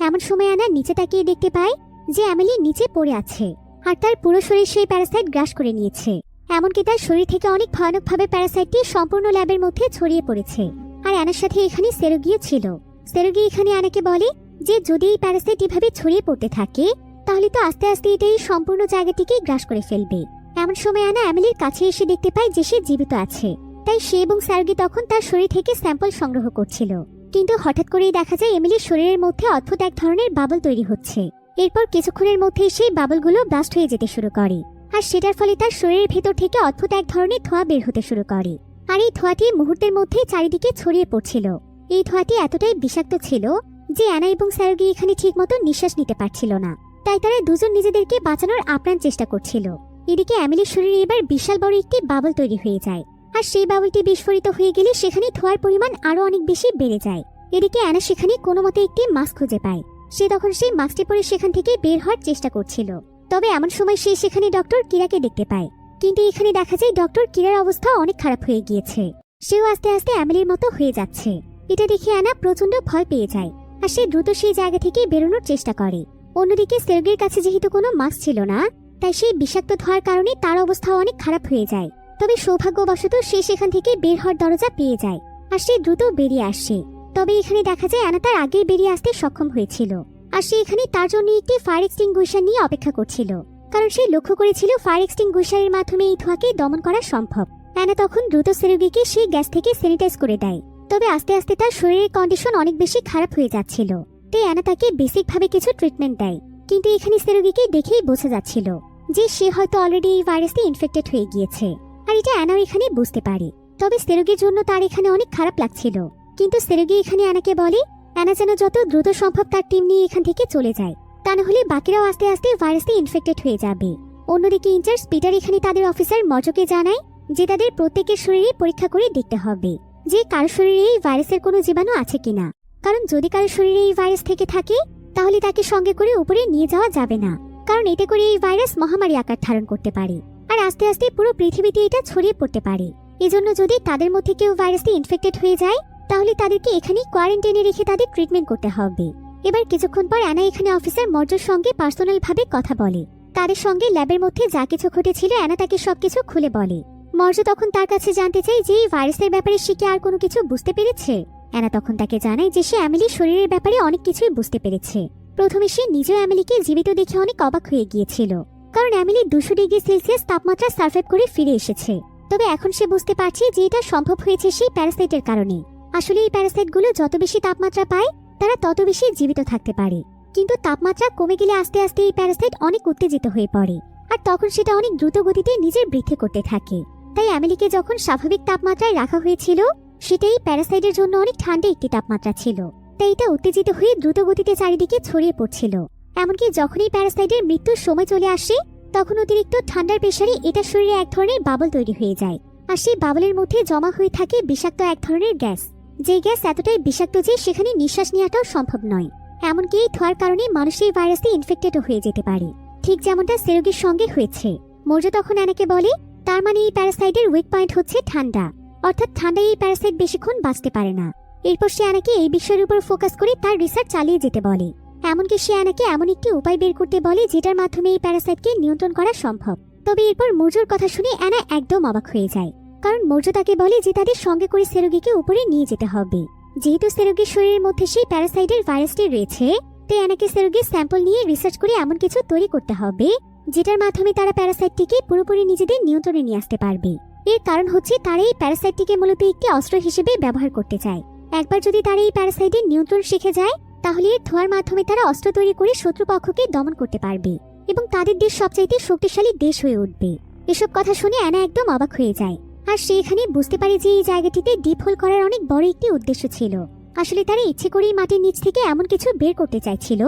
এমন সময় অ্যানা নিচে তাকিয়ে দেখতে পায় যে এমিলি নিচে পড়ে আছে আর তার পুরো শরীর সেই প্যারাসাইট গ্রাস করে নিয়েছে। এমনকি তার শরীর থেকে অনেক ভয়ানকভাবে প্যারাসাইটটি সম্পূর্ণ ল্যাবের মধ্যে ছড়িয়ে পড়েছে। আর অ্যানার সাথে এখানে সেরোগিও ছিল। সেরোগি এখানে অ্যানাকে বলে যে যদি এই প্যারাসাইট এভাবে ছড়িয়ে পড়তে থাকে তাহলে তো আস্তে আস্তে এটাই সম্পূর্ণ জায়গাটিকে গ্রাস করে ফেলবে। এমন সময় অ্যানা এমিলির কাছে এসে দেখতে পায় যে সে জীবিত আছে। তাই সে এবং সেরোগি তখন তার শরীর থেকে স্যাম্পল সংগ্রহ করছিল। কিন্তু হঠাৎ করেই দেখা যায় এমিলির শরীরের মধ্যে অদ্ভুত এক ধরনের বাবল তৈরি হচ্ছে। এরপর কিছুক্ষণের মধ্যেই সেই বাবলগুলো ব্লাস্ট হয়ে যেতে শুরু করে, আর সেটার ফলে তার শরীরের ভেতর থেকে অদ্ভুত এক ধরনের ধোঁয়া বের হতে শুরু করে। আর এই ধোঁয়াটি মুহূর্তের মধ্যেই চারিদিকে ছড়িয়ে পড়ছিল। এই ধোঁয়াটি এতটাই বিষাক্ত ছিল যে অ্যানা এবং স্যারোগি এখানে ঠিকমতো নিঃশ্বাস নিতে পারছিল না। তাই তারা দুজন নিজেদেরকে বাঁচানোর আপ্রাণ চেষ্টা করছিল। এদিকে এমিলির শরীরে এবার বিশাল বড় একটি বাবল তৈরি হয়ে যায়, আর সেই বাবলটি বিস্ফোরিত হয়ে গেলে সেখানে ধোঁয়ার পরিমাণ আরো অনেক বেশি বেড়ে যায়। এদিকে অ্যানা সেখানে কোনো মতে একটি মাস্ক খুঁজে পায়। সে তখন সেই মাস্কটি পরে সেখান থেকে বের হওয়ার চেষ্টা করছিল। তবে এমন সময় সে সেখানে ডক্টর কিরাকে দেখতে পায়। কিন্তু এখানে দেখা যায় ডক্টর কিরার অবস্থা অনেক খারাপ হয়ে গিয়েছে। সেও আস্তে আস্তে এমিলির মতো হয়ে যাচ্ছে। এটা দেখে অ্যানা প্রচন্ড ভয় পেয়ে যায়, আর সে দ্রুত সেই জায়গা থেকে বেরোনোর চেষ্টা করে। অন্যদিকে সেরগির কাছে যেহেতু কোনো মাস্ক ছিল না, তাই সেই বিষাক্ত ধোঁয়ার কারণে তার অবস্থাও অনেক খারাপ হয়ে যায়। তবে সৌভাগ্যবশত সে সেখান থেকে বের হওয়ার দরজা পেয়ে যায়, আর সে দ্রুত বেরিয়ে আসে। তবে এখানে দেখা যায় অ্যানা তার আগেই বেরিয়ে আসতে সক্ষম হয়েছিল, আর সে এখানে তার জন্য একটি ফায়ার এক্সটিংগুইশার নিয়ে অপেক্ষা করছিল, কারণ সে লক্ষ্য করেছিল ফায়ার এক্সটিংগুইশারের মাধ্যমে এই ধোঁয়াকে দমন করা সম্ভব। অ্যানা তখন দ্রুত সেরগিকে সেই গ্যাস থেকে স্যানিটাইজ করে দেয়। তবে আস্তে আস্তে তার শরীরের কন্ডিশন অনেক বেশি খারাপ হয়ে যাচ্ছিল, তাই অ্যানা তাকে বেসিকভাবে কিছু ট্রিটমেন্ট দেয়। কিন্তু এখানে সেরগিকে দেখেই বোঝা যাচ্ছিল যে সে হয়তো অলরেডি এই ভাইরাসে ইনফেক্টেড হয়ে গিয়েছে, আর এটা অ্যানাও এখানে বুঝতে পারে। তবে সেরগির জন্য তার এখানে অনেক খারাপ লাগছিল। কিন্তু সেরগি এখানে অ্যানাকে বলে অ্যানা যেন যত দ্রুত সম্ভব তার টিম নিয়ে এখান থেকে চলে যায়, তা না হলে বাকিরাও আস্তে আস্তে ভাইরাসে ইনফেক্টেড হয়ে যাবে। অন্যদিকে ইনচার্জ পিটার এখানে তাদের অফিসার মজকে জানায় যে তাদের প্রত্যেকের শরীরে পরীক্ষা করে দেখতে হবে যে কারো শরীরে এই ভাইরাসের কোনো জীবাণু আছে কিনা, কারণ যদি কারো শরীরে এই ভাইরাস থেকে থাকে তাহলে তাকে সঙ্গে করে উপরে নিয়ে যাওয়া যাবে না, কারণ এতে করে এই ভাইরাস মহামারী আকার ধারণ করতে পারে, আর আস্তে আস্তে পুরো পৃথিবীতে এটা ছড়িয়ে পড়তে পারে। এজন্য যদি তাদের মধ্যে কেউ ভাইরাসে ইনফেক্টেড হয়ে যায় তাহলে তাদেরকে এখানেই কোয়ারেন্টাইনে রেখে তাদের ট্রিটমেন্ট করতে হবে। এবার কিছুক্ষণ পর অ্যানা এখানে অফিসার মর্জর সঙ্গে পার্সোনাল ভাবে কথা বলে। তাদের সঙ্গে ল্যাবের মধ্যে যা কিছু ঘটেছিল অ্যানা তাকে সবকিছু খুলে বলে। মর্জ তখন তার কাছে জানতে চায় যে এই ভাইরাসের ব্যাপারে সে কি আর কোনো কিছু বুঝতে পেরেছে। অ্যানা তখন তাকে জানায় যে সে এমিলির শরীরের ব্যাপারে অনেক কিছুই বুঝতে পেরেছে। প্রথমে সে নিজেও এমিলিকে জীবিত দেখে অনেক অবাক হয়ে গিয়েছিল, কারণ এমিলি 200 ডিগ্রি সেলসিয়াস তাপমাত্রা সার্ভাইভ করে ফিরে এসেছে। তবে এখন সে বুঝতে পারছে যে এটা সম্ভব হয়েছে সেই প্যারাসাইটের কারণে। আসলে এই প্যারাসাইটগুলো যত বেশি তাপমাত্রা পায় তারা তত বেশি জীবিত থাকতে পারে, কিন্তু তাপমাত্রা কমে গেলে আস্তে আস্তে এই প্যারাসাইট অনেক উত্তেজিত হয়ে পড়ে, আর তখন সেটা অনেক দ্রুত গতিতে নিজের বৃদ্ধি করতে থাকে। তাই এমিলিকে যখন স্বাভাবিক তাপমাত্রায় রাখা হয়েছিল সেটাই প্যারাসাইটের জন্য অনেক ঠান্ডা একটি তাপমাত্রা ছিল, তাই এটা উত্তেজিত হয়ে দ্রুত গতিতে চারিদিকে ছড়িয়ে পড়ছিল। এমনকি যখনই প্যারাসাইটের মৃত্যুর সময় চলে আসে তখন অতিরিক্ত ঠান্ডার প্রেসারে এটা শরীরে এক ধরনের বাবল তৈরি হয়ে যায়, আর সেই বাবলের মধ্যে জমা হয়ে থাকে বিষাক্ত এক ধরনের গ্যাস, যে গ্যাস এতটাই বিষাক্ত যে সেখানে নিঃশ্বাস নেওয়াটাও সম্ভব নয়। এমনকি এই ধোঁয়ার কারণে মানুষ এই ভাইরাসে ইনফেক্টেডও হয়ে যেতে পারে, ঠিক যেমনটা সেরগির সঙ্গে হয়েছে। মর্জ তখন অ্যানাকে বলে তার মানে এই প্যারাসাইটের উইক পয়েন্ট হচ্ছে ঠান্ডা, অর্থাৎ ঠান্ডায় এই প্যারাসাইট বেশিক্ষণ বাঁচতে পারে না। এরপর সে অ্যানাকে এই বিষয়ের উপর ফোকাস করে তার রিসার্চ চালিয়ে যেতে বলে। এমনকি সে অ্যানাকে এমন একটি উপায় বের করতে বলে যেটার মাধ্যমে এই প্যারাসাইটকে নিয়ন্ত্রণ করা সম্ভব। তবে এরপর মর্জর কথা শুনে অ্যানা একদম অবাক হয়ে যায়, কারণ মর্জ তাকে বলে যে তাদের সঙ্গে করে সেরগিকে উপরে নিয়ে যেতে হবে। যেহেতু সেরগির শরীরের মধ্যে সেই প্যারাসাইটের ভাইরাসটি রয়েছে, তাই অ্যানাকে সেরগির স্যাম্পল নিয়ে রিসার্চ করে এমন কিছু তৈরি করতে হবে যেটার মাধ্যমে তারা প্যারাসাইটটিকে পুরোপুরি নিজেদের নিয়ন্ত্রণে নিয়ে আসতে পারবে। এর কারণ হচ্ছে তারা এই প্যারাসাইটটিকে মূলত একটি অস্ত্র হিসেবে ব্যবহার করতে চায়। একবার যদি তারা এই প্যারাসাইটের নিয়ন্ত্রণ শিখে যায় তাহলে এর ধোঁয়ার মাধ্যমে তারা অস্ত্র তৈরি করে শত্রুপক্ষকে দমন করতে পারবে এবং তাদের দেশ সবচাইতে শক্তিশালী দেশ হয়ে উঠবে। এসব কথা শুনে অ্যানা একদম অবাক হয়ে যায়, আর সে এখানে বুঝতে পারে যে এই জায়গাটিতে ডিপ হোল করার অনেক বড় একটি উদ্দেশ্য ছিল। আসলে তারা ইচ্ছে করেই মাটির নিচ থেকে এমন কিছু বের করতে চাইছিল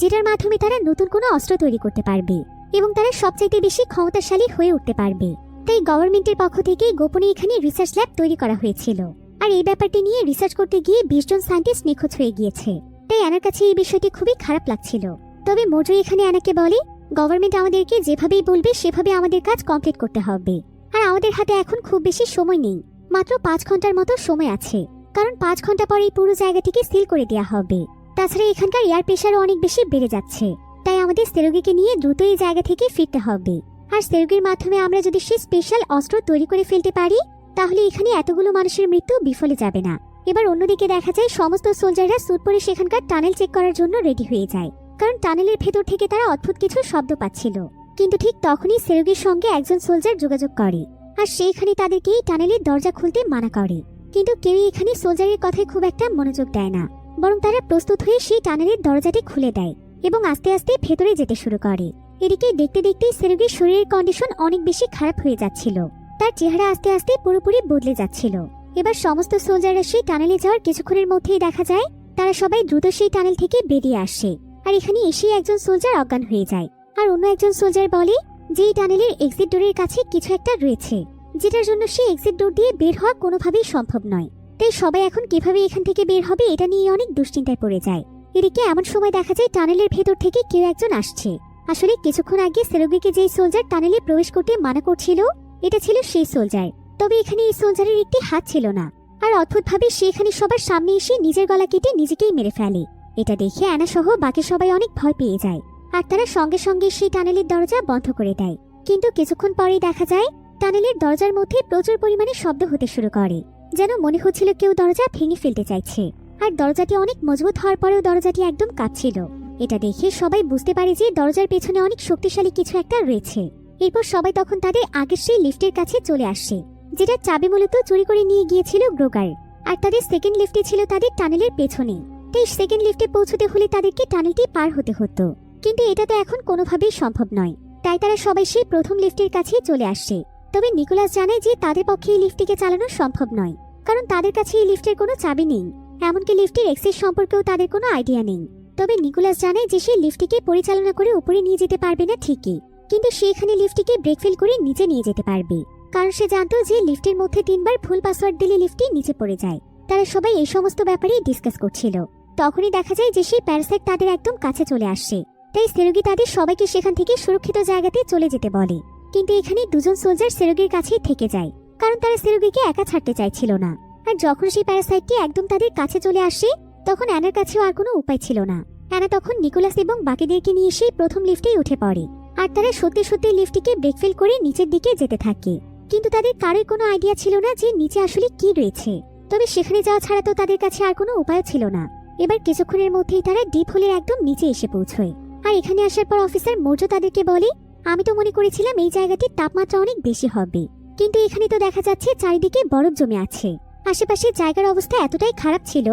যেটার মাধ্যমে তারা নতুন কোনো অস্ত্র তৈরি করতে পারবে এবং তারা সবচাইতে বেশি ক্ষমতাশালী হয়ে উঠতে পারবে। তাই গভর্নমেন্টের পক্ষ থেকে গোপনে এখানে রিসার্চ ল্যাব তৈরি করা হয়েছিল, আর এই ব্যাপারটি নিয়ে রিসার্চ করতে গিয়ে 20 জন সায়েন্টিস্ট নিখোঁজ হয়ে গিয়েছে। তাই অ্যানার কাছে এই বিষয়টি খুবই খারাপ লাগছিল। তবে মর্জ এখানে অ্যানাকে বলে গভর্নমেন্ট আমাদেরকে যেভাবেই বলবে সেভাবে আমাদের কাজ কমপ্লিট করতে হবে, আর আমাদের হাতে এখন খুব বেশি সময় নেই, মাত্র 5 ঘন্টার মতো সময় আছে, কারণ 5 ঘন্টা পরে এই পুরো জায়গাটিকে সিল করে দেওয়া হবে। তাছাড়া এখানকার এয়ার প্রেশারও অনেক বেশি বেড়ে যাচ্ছে, তাই আমাদের সেরগিকে নিয়ে দ্রুত এই জায়গা থেকে ফিরতে হবে। আর সেরগির মাধ্যমে আমরা যদি সেই স্পেশাল অস্ত্র তৈরি করে ফেলতে পারি তাহলে এখানে এতগুলো মানুষের মৃত্যু বিফলে যাবে না। এবার অন্যদিকে দেখা যায় সমস্ত সোলজাররা স্যুট পরে সেখানকার টানেল চেক করার জন্য রেডি হয়ে যায়, কারণ টানেলের ভেতর থেকে তারা অদ্ভুত কিছু শব্দ পাচ্ছিল। কিন্তু ঠিক তখনই সেরগির সঙ্গে একজন সোলজার যোগাযোগ করে, আর সেইখানে তাদেরকে এই টানেলের দরজা খুলতে মানা করে। কিন্তু কেউই এখানে সোলজারের কথায় খুব একটা মনোযোগ দেয় না, বরং তারা প্রস্তুত হয়ে সেই টানেলের দরজাটি খুলে দেয় এবং আস্তে আস্তে ভেতরে যেতে শুরু করে। এদিকে দেখতে দেখতেই সেরুগির শরীরের কন্ডিশন অনেক বেশি খারাপ হয়ে যাচ্ছিল। তার চেহারা আস্তে আস্তে পুরোপুরি বদলে যাচ্ছিল। এবার সমস্ত সোলজাররা সেই টানেলে যাওয়ার কিছুক্ষণের মধ্যেই দেখা যায় তারা সবাই দ্রুত সেই টানেল থেকে বেরিয়ে আসে। আর এখানে এসেই একজন সোলজার অজ্ঞান হয়ে যায়, আর অন্য একজন সোলজার বলে যে এই টানেলের এক্সিট ডোরের কাছে কিছু একটা রয়েছে, যেটার জন্য সেই এক্সিট ডোর দিয়ে বের হওয়া কোনোভাবেই সম্ভব নয়। তাই সবাই এখন কিভাবে এখান থেকে বের হবে এটা নিয়ে অনেক দুশ্চিন্তায় পড়ে যায়। এদিকে এমন সময় দেখা যায় টানেলের ভেতর থেকে কেউ একজন আসছে। আসলে কিছুক্ষণ আগে সেরুগিকে যেই সোলজার টানেলে প্রবেশ করতে মানা করছিল এটা ছিল সেই সোলজার। তবে এখানে এই সোলজারের একটি হাত ছিল না, আর অদ্ভুতভাবে সে এখানে সবার সামনে এসে নিজের গলা কেটে নিজেকেই মেরে ফেলে। এটা দেখে অ্যানা সহ বাকি সবাই অনেক ভয় পেয়ে যায়, আর তারা সঙ্গে সঙ্গে সেই টানেলের দরজা বন্ধ করে দেয়। কিন্তু কিছুক্ষণ পরেই দেখা যায় টানেলের দরজার মধ্যে প্রচুর পরিমাণে শব্দ হতে শুরু করে, যেন মনে হচ্ছিল কেউ দরজা ভেঙে ফেলতে চাইছে। আর দরজাটি অনেক মজবুত হওয়ার পরেও দরজাটি একদম কাঁপছিল। এটা দেখে সবাই বুঝতে পারে যে দরজার পেছনে অনেক শক্তিশালী কিছু একটা রয়েছে। এরপর সবাই তখন তাদের আগের সেই লিফটের কাছে চলে আসে, যেটা চাবি মূলত চুরি করে নিয়ে গিয়েছিল গ্রোগার। আর তাদের সেকেন্ড লিফটে ছিল তাদের টানেলের পেছনে। তাই সেকেন্ড লিফটে পৌঁছতে হলে তাদেরকে টানেলটি পার হতে হতো, কিন্তু এটা তো এখন কোনোভাবেই সম্ভব নয়। তাই তারা সবাই সেই প্রথম লিফটের কাছেই চলে আসে। তবে নিকোলাস জানায় যে তাদের পক্ষে এই লিফটটিকে চালানো সম্ভব নয়, কারণ তাদের কাছে এই লিফটের কোনো চাবি নেই, এমনকি লিফটের এক্সেস সম্পর্কেও তাদের কোনো আইডিয়া নেই। তবে নিকোলাস জানায় যে সে লিফটটিকে পরিচালনা করে উপরে নিয়ে যেতে পারবে না ঠিকই, কিন্তু সে এখানে লিফটটিকে ব্রেক ফেল করে নিচে নিয়ে যেতে পারবে, কারণ সে জানতো যে লিফটের মধ্যে 3 বার ভুল পাসওয়ার্ড দিলে লিফটটি নিচে পড়ে যায়। তারা সবাই এই সমস্ত ব্যাপারে ডিসকাস করছিল। তখনই দেখা যায় যে সেই প্যারাসাইট তাদের একদম কাছে চলে আসছে। তাই সেরুগি তাদের সবাইকে সেখান থেকে সুরক্ষিত জায়গাতে চলে যেতে বলে। কিন্তু এখানে দুজন সোলজার সেরুগির কাছেই থেকে যায়, কারণ তারা সেরুগিকে একা ছাড়তে চাইছিল না। আর যখন সেই প্যারাসাইটটি একদম তাদের কাছে চলে আসে তখন অ্যানার কাছেও আর কোনো উপায় ছিল না। অ্যানা তখন নিকোলাস এবং বাকিদেরকে নিয়ে সেই প্রথম লিফটেই উঠে পড়ে, আর তারা সত্যি সত্যি লিফটটিকে ব্রেক ফেল করে নিচের দিকে যেতে থাকে। কিন্তু তাদের কারোই কোনো আইডিয়া ছিল না যে নিচে আসলে কি রয়েছে। তবে সেখানে যাওয়া ছাড়া তো তাদের কাছে আর কোনো উপায় ছিল না। এবার কিছুক্ষণের মধ্যেই তারা ডিপ হোলের একদম নিচে এসে পৌঁছয়। আর এখানে আসার পর অফিসার মৌর্য তাদেরকে বলে, আমি তো মনে করেছিলাম এই জায়গাটির তাপমাত্রা অনেক বেশি হবে, কিন্তু এখানে তো দেখা যাচ্ছে চারিদিকে বরফ জমে আছে। আশেপাশে জায়গার অবস্থা এতটাই খারাপ ছিল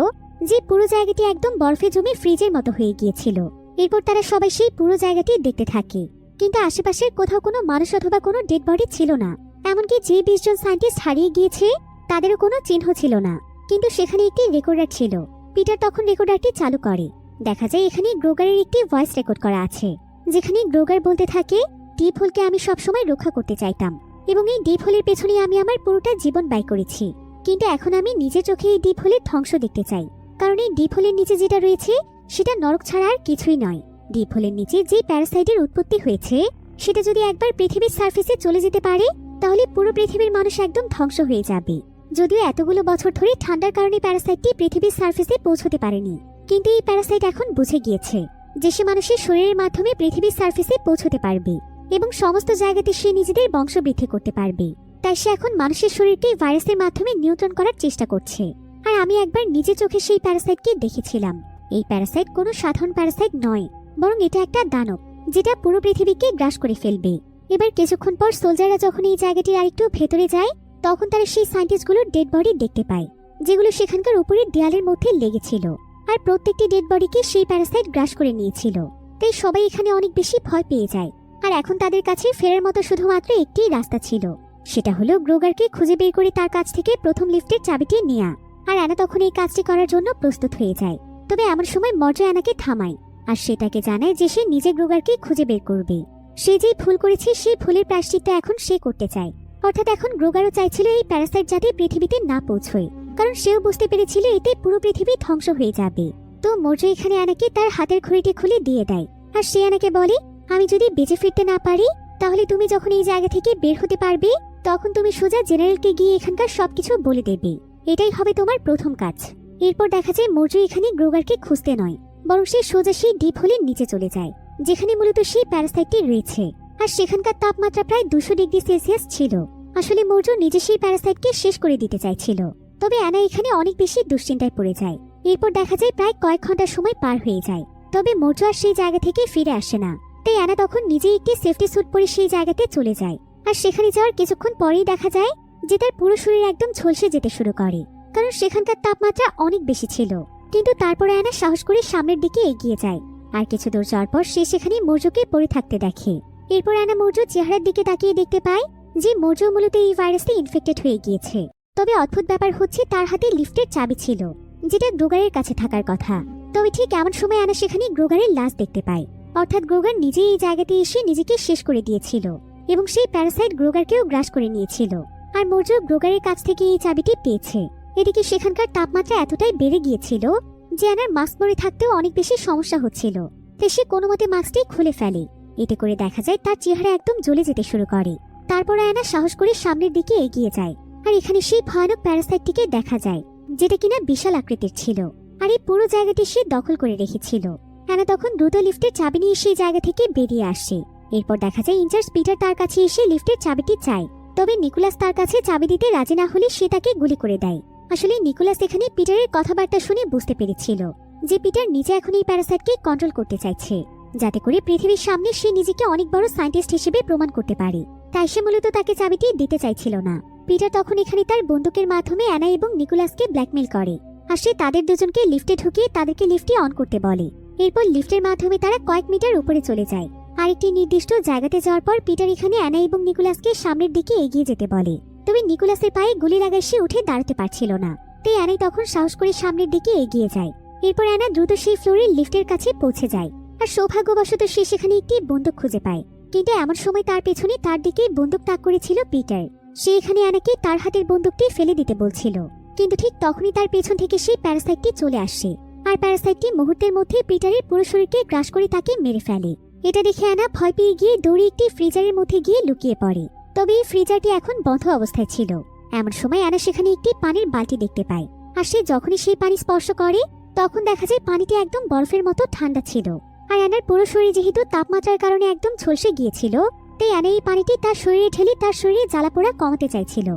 যে পুরো জায়গাটি একদম বরফে জমে ফ্রিজের মতো হয়ে গিয়েছিল। এরপর তারা সবাই সেই পুরো জায়গাটি দেখতে থাকে, কিন্তু আশেপাশের কোথাও কোনো মানুষ অথবা কোনো ডেড বডি ছিল না। এমনকি যে 20 জন সায়েন্টিস্ট হারিয়ে গিয়েছে তাদেরও কোনো চিহ্ন ছিল না। কিন্তু সেখানে একটি রেকর্ডার ছিল। পিটার তখন রেকর্ডারটি চালু করে। দেখা যায় এখানে গ্রোগারের একটি ভয়েস রেকর্ড করা আছে, যেখানে গ্রোগার বলতে থাকে, ডিপ হোলকে আমি সবসময় রক্ষা করতে চাইতাম এবং এই ডিপ হোলের পেছনে আমি আমার পুরোটা জীবন ব্যয় করেছি, কিন্তু এখন আমি নিজের চোখে এই ডিপ হোলের ধ্বংস দেখতে চাই, কারণ এই ডিপ হোলের নিচে যেটা রয়েছে সেটা নরক ছাড়া আর কিছুই নয়। ডিপ হোলের নিচে যে প্যারাসাইটের উৎপত্তি হয়েছে সেটা যদি একবার পৃথিবীর সার্ফেসে চলে যেতে পারে তাহলে পুরো পৃথিবীর মানুষ একদম ধ্বংস হয়ে যাবে। যদিও এতগুলো বছর ধরে ঠান্ডার কারণে প্যারাসাইটটি পৃথিবীর সার্ফেসে পৌঁছতে পারেনি, কিন্তু এই প্যারাসাইট এখন বুঝে গিয়েছে যে সে মানুষের শরীরের মাধ্যমে পৃথিবীর সার্ফেসে পৌঁছতে পারবে এবং সমস্ত জায়গাতে সে নিজেদের বংশবৃদ্ধি করতে পারবে। তাই সে এখন মানুষের শরীরকে ভাইরাসের মাধ্যমে নিয়ন্ত্রণ করার চেষ্টা করছে। আর আমি একবার নিজের চোখে সেই প্যারাসাইটকে দেখেছিলাম। এই প্যারাসাইট কোনো সাধারণ প্যারাসাইট নয়, বরং এটা একটা দানব যেটা পুরো পৃথিবীকে গ্রাস করে ফেলবে। এবার কিছুক্ষণ পর সোলজাররা যখন এই জায়গাটির আরেকটু ভেতরে যায় তখন তারা সেই সায়েন্টিস্টগুলোর ডেড বডি দেখতে পায়, যেগুলো সেখানকার উপরের দেয়ালের মধ্যে লেগেছিল। আর প্রত্যেকটি ডেড বডিকে সেই প্যারাসাইট গ্রাস করে নিয়েছিল। তাই সবাই এখানে অনেক বেশি ভয় পেয়ে যায়। আর এখন তাদের কাছে ফেরার মতো শুধুমাত্র একটি রাস্তা ছিল, সেটা হলো গ্রোগারকে খুঁজে বের করে তার কাছ থেকে প্রথম লিফটের চাবিটি নেয়া। আর অ্যানা তখন এই কাজটি করার জন্য প্রস্তুত হয়ে যায়। তবে এমন সময় মর্য অ্যানাকে থামায়, আর সেটাকে জানায় যে সে নিজে গ্রোগারকে খুঁজে বের করবে। সে যেই ভুল করেছে সেই ভুলের প্রায়শ্চিত্ত এখন সে করতে চায়। অর্থাৎ এখন গ্রোগারও চাইছিল এই প্যারাসাইট যাতে পৃথিবীতে না পৌঁছয়, কারণ সেও বুঝতে পেরেছিল এতে পুরো পৃথিবী ধ্বংস হয়ে যাবে। তো মর্য এখানে অ্যানাকে তার হাতের ঘড়িটি খুলে দিয়ে দেয়, আর সে অ্যানাকে বলে, আমি যদি বেঁচে ফিরতে না পারি তাহলে তুমি যখন এই জায়গা থেকে বের হতে পারবে তখন তুমি সোজা জেনারেলকে গিয়ে এখানকার সবকিছু বলে দেবে। এটাই হবে তোমার প্রথম কাজ। এরপর দেখা যায় মর্য এখানে গ্রোগারকে খুঁজতে নয়, বরং সে সোজা সেই ডিপ হোলের নিচে চলে যায়, যেখানে মূলত সেই প্যারাসাইটটি রয়েছে। আর সেখানকার তাপমাত্রা প্রায় 200 ডিগ্রি সেলসিয়াস ছিল। আসলে মর্য নিজে সেই প্যারাসাইটকে শেষ করে দিতে চাইছিল। তবে অ্যানা এখানে অনেক বেশি দুশ্চিন্তায় পড়ে যায়। এরপর দেখা যায় প্রায় কয়েক ঘন্টা সময় পার হয়ে যায়, তবে মর্য আর সেই জায়গা থেকে ফিরে আসে না। তাই অ্যানা তখন নিজেই একটি সেফটি স্যুট পরে সেই জায়গাতে চলে যায়। আর সেখানে যাওয়ার কিছুক্ষণ পরেই দেখা যায় যে তার পুরো শরীর একদম ঝলসে যেতে শুরু করে, কারণ সেখানকার তাপমাত্রা অনেক বেশি ছিল। কিন্তু তারপরে অ্যানা সাহস করে সামনের দিকে এগিয়ে যায়। আর কিছু দূর যাওয়ার পর সে সেখানে মৌর্যকে পড়ে থাকতে দেখে। এরপর অ্যানা মৌর্য চেহারার দিকে তাকিয়ে দেখতে পায় যে মৌর্য মূলত এই ভাইরাসে ইনফেক্টেড হয়ে গিয়েছে। তবে অদ্ভুত ব্যাপার হচ্ছে তার হাতে লিফটের চাবি ছিল, যেটা গ্রোগারের কাছে থাকার কথা। তবে ঠিক এমন সময় অ্যানা সেখানে গ্রোগারের লাশ দেখতে পায়। অর্থাৎ গ্রোগার নিজেই এই জায়গাতে এসে নিজেকে শেষ করে দিয়েছিল এবং সেই প্যারাসাইট গ্রোগারকেও গ্রাস করে নিয়েছিল। আর মৌর্য গ্রোগারের কাছ থেকে এই চাবিটি পেয়েছে। এদিকে সেখানকার তাপমাত্রা এতটাই বেড়ে গিয়েছিল যে অ্যানার মাস্ক পরে থাকতেও অনেক বেশি সমস্যা হচ্ছিল। তাই সে কোনো মতে মাস্কটি খুলে ফেলে। এতে করে দেখা যায় তার চেহারা একদম জ্বলে যেতে শুরু করে। তারপর অ্যানা সাহস করে সামনের দিকে এগিয়ে যায়। আর এখানে সেই ভয়ানক প্যারাসাইটটিকে দেখা যায়, যেটা কিনা বিশাল আকৃতির ছিল। আর এই পুরো জায়গাটি সে দখল করে রেখেছিল। অ্যানা তখন দ্রুত লিফটের চাবি নিয়ে সেই জায়গা থেকে বেরিয়ে আসে। এরপর দেখা যায় ইনচার্জ পিটার তার কাছে এসে লিফটের চাবিটি চায়। তবে নিকোলাস তার কাছে চাবি দিতে রাজি না হলে সে তাকে গুলি করে দেয়। আসলে নিকোলাস এখানে পিটারের কথাবার্তা শুনে বুঝতে পেরেছিল যে পিটার নিজে এখন এই প্যারাসাইটকে কন্ট্রোল করতে চাইছে, যাতে করে পৃথিবীর সামনে সে নিজেকে অনেক বড় সায়েন্টিস্ট হিসেবে প্রমাণ করতে পারে। তাই সে মূলত তাকে চাবিটি দিতে চাইছিল না। পিটার তখন এখানে তার বন্দুকের মাধ্যমে অ্যানা এবং নিকোলাসকে ব্ল্যাকমেল করে। আর সে তাদের দুজনকে লিফটে ঢুকিয়ে তাদেরকে লিফটটি অন করতে বলে। এরপর লিফটের মাধ্যমে তারা কয়েক মিটার উপরে চলে যায়। আরেকটি নির্দিষ্ট জায়গাতে যাওয়ার পর পিটার এখানে অ্যানা এবং নিকোলাসকে সামনের দিকে এগিয়ে যেতে বলে। তবে নিকোলাসের পায়ে গুলি লাগায় সে উঠে দাঁড়াতে পারছিল না। তাই অ্যানাই তখন সাহস করে সামনের দিকে এগিয়ে যায়। এরপর অ্যানা দ্রুত সেই ফ্লোরের লিফটের কাছে পৌঁছে যায়। আর সৌভাগ্যবশত সে সেখানে একটি বন্দুক খুঁজে পায়। কিন্তু এমন সময় তার পেছনে তার দিকে বন্দুক তাক করেছিল পিটার। সে এখানে অ্যানাকে তার হাতের বন্দুকটি ফেলে দিতে বলছিল। কিন্তু ঠিক তখনই তার পেছন থেকে সেই প্যারাসাইটটি চলে আসে। আর প্যারাসাইটটি মুহূর্তের মধ্যে পিটারের পুরো শরীরকে গ্রাস করে তাকে মেরে ফেলে। এটা দেখে অ্যানা ভয় পেয়ে গিয়ে দৌড়ে একটি ফ্রিজারের মধ্যে গিয়ে লুকিয়ে পড়ে। তবে এই ফ্রিজারটি এখন বন্ধ অবস্থায় ছিল। এমন সময় অ্যানা সেখানে একটি পানির বালতি দেখতে পায়। আর সে যখনই সেই পানি স্পর্শ করে তখন দেখা যায় পানিটি একদম বরফের মতো ঠান্ডা ছিল। আর অ্যানার পুরো শরীর যেহেতু তাপমাত্রার কারণে একদম ঝলসে গিয়েছিল, তাই অ্যানা এই পানিটি তার শরীরে ঢেলে তার শরীরে জ্বালাপোড়া কমাতে চাইছিল।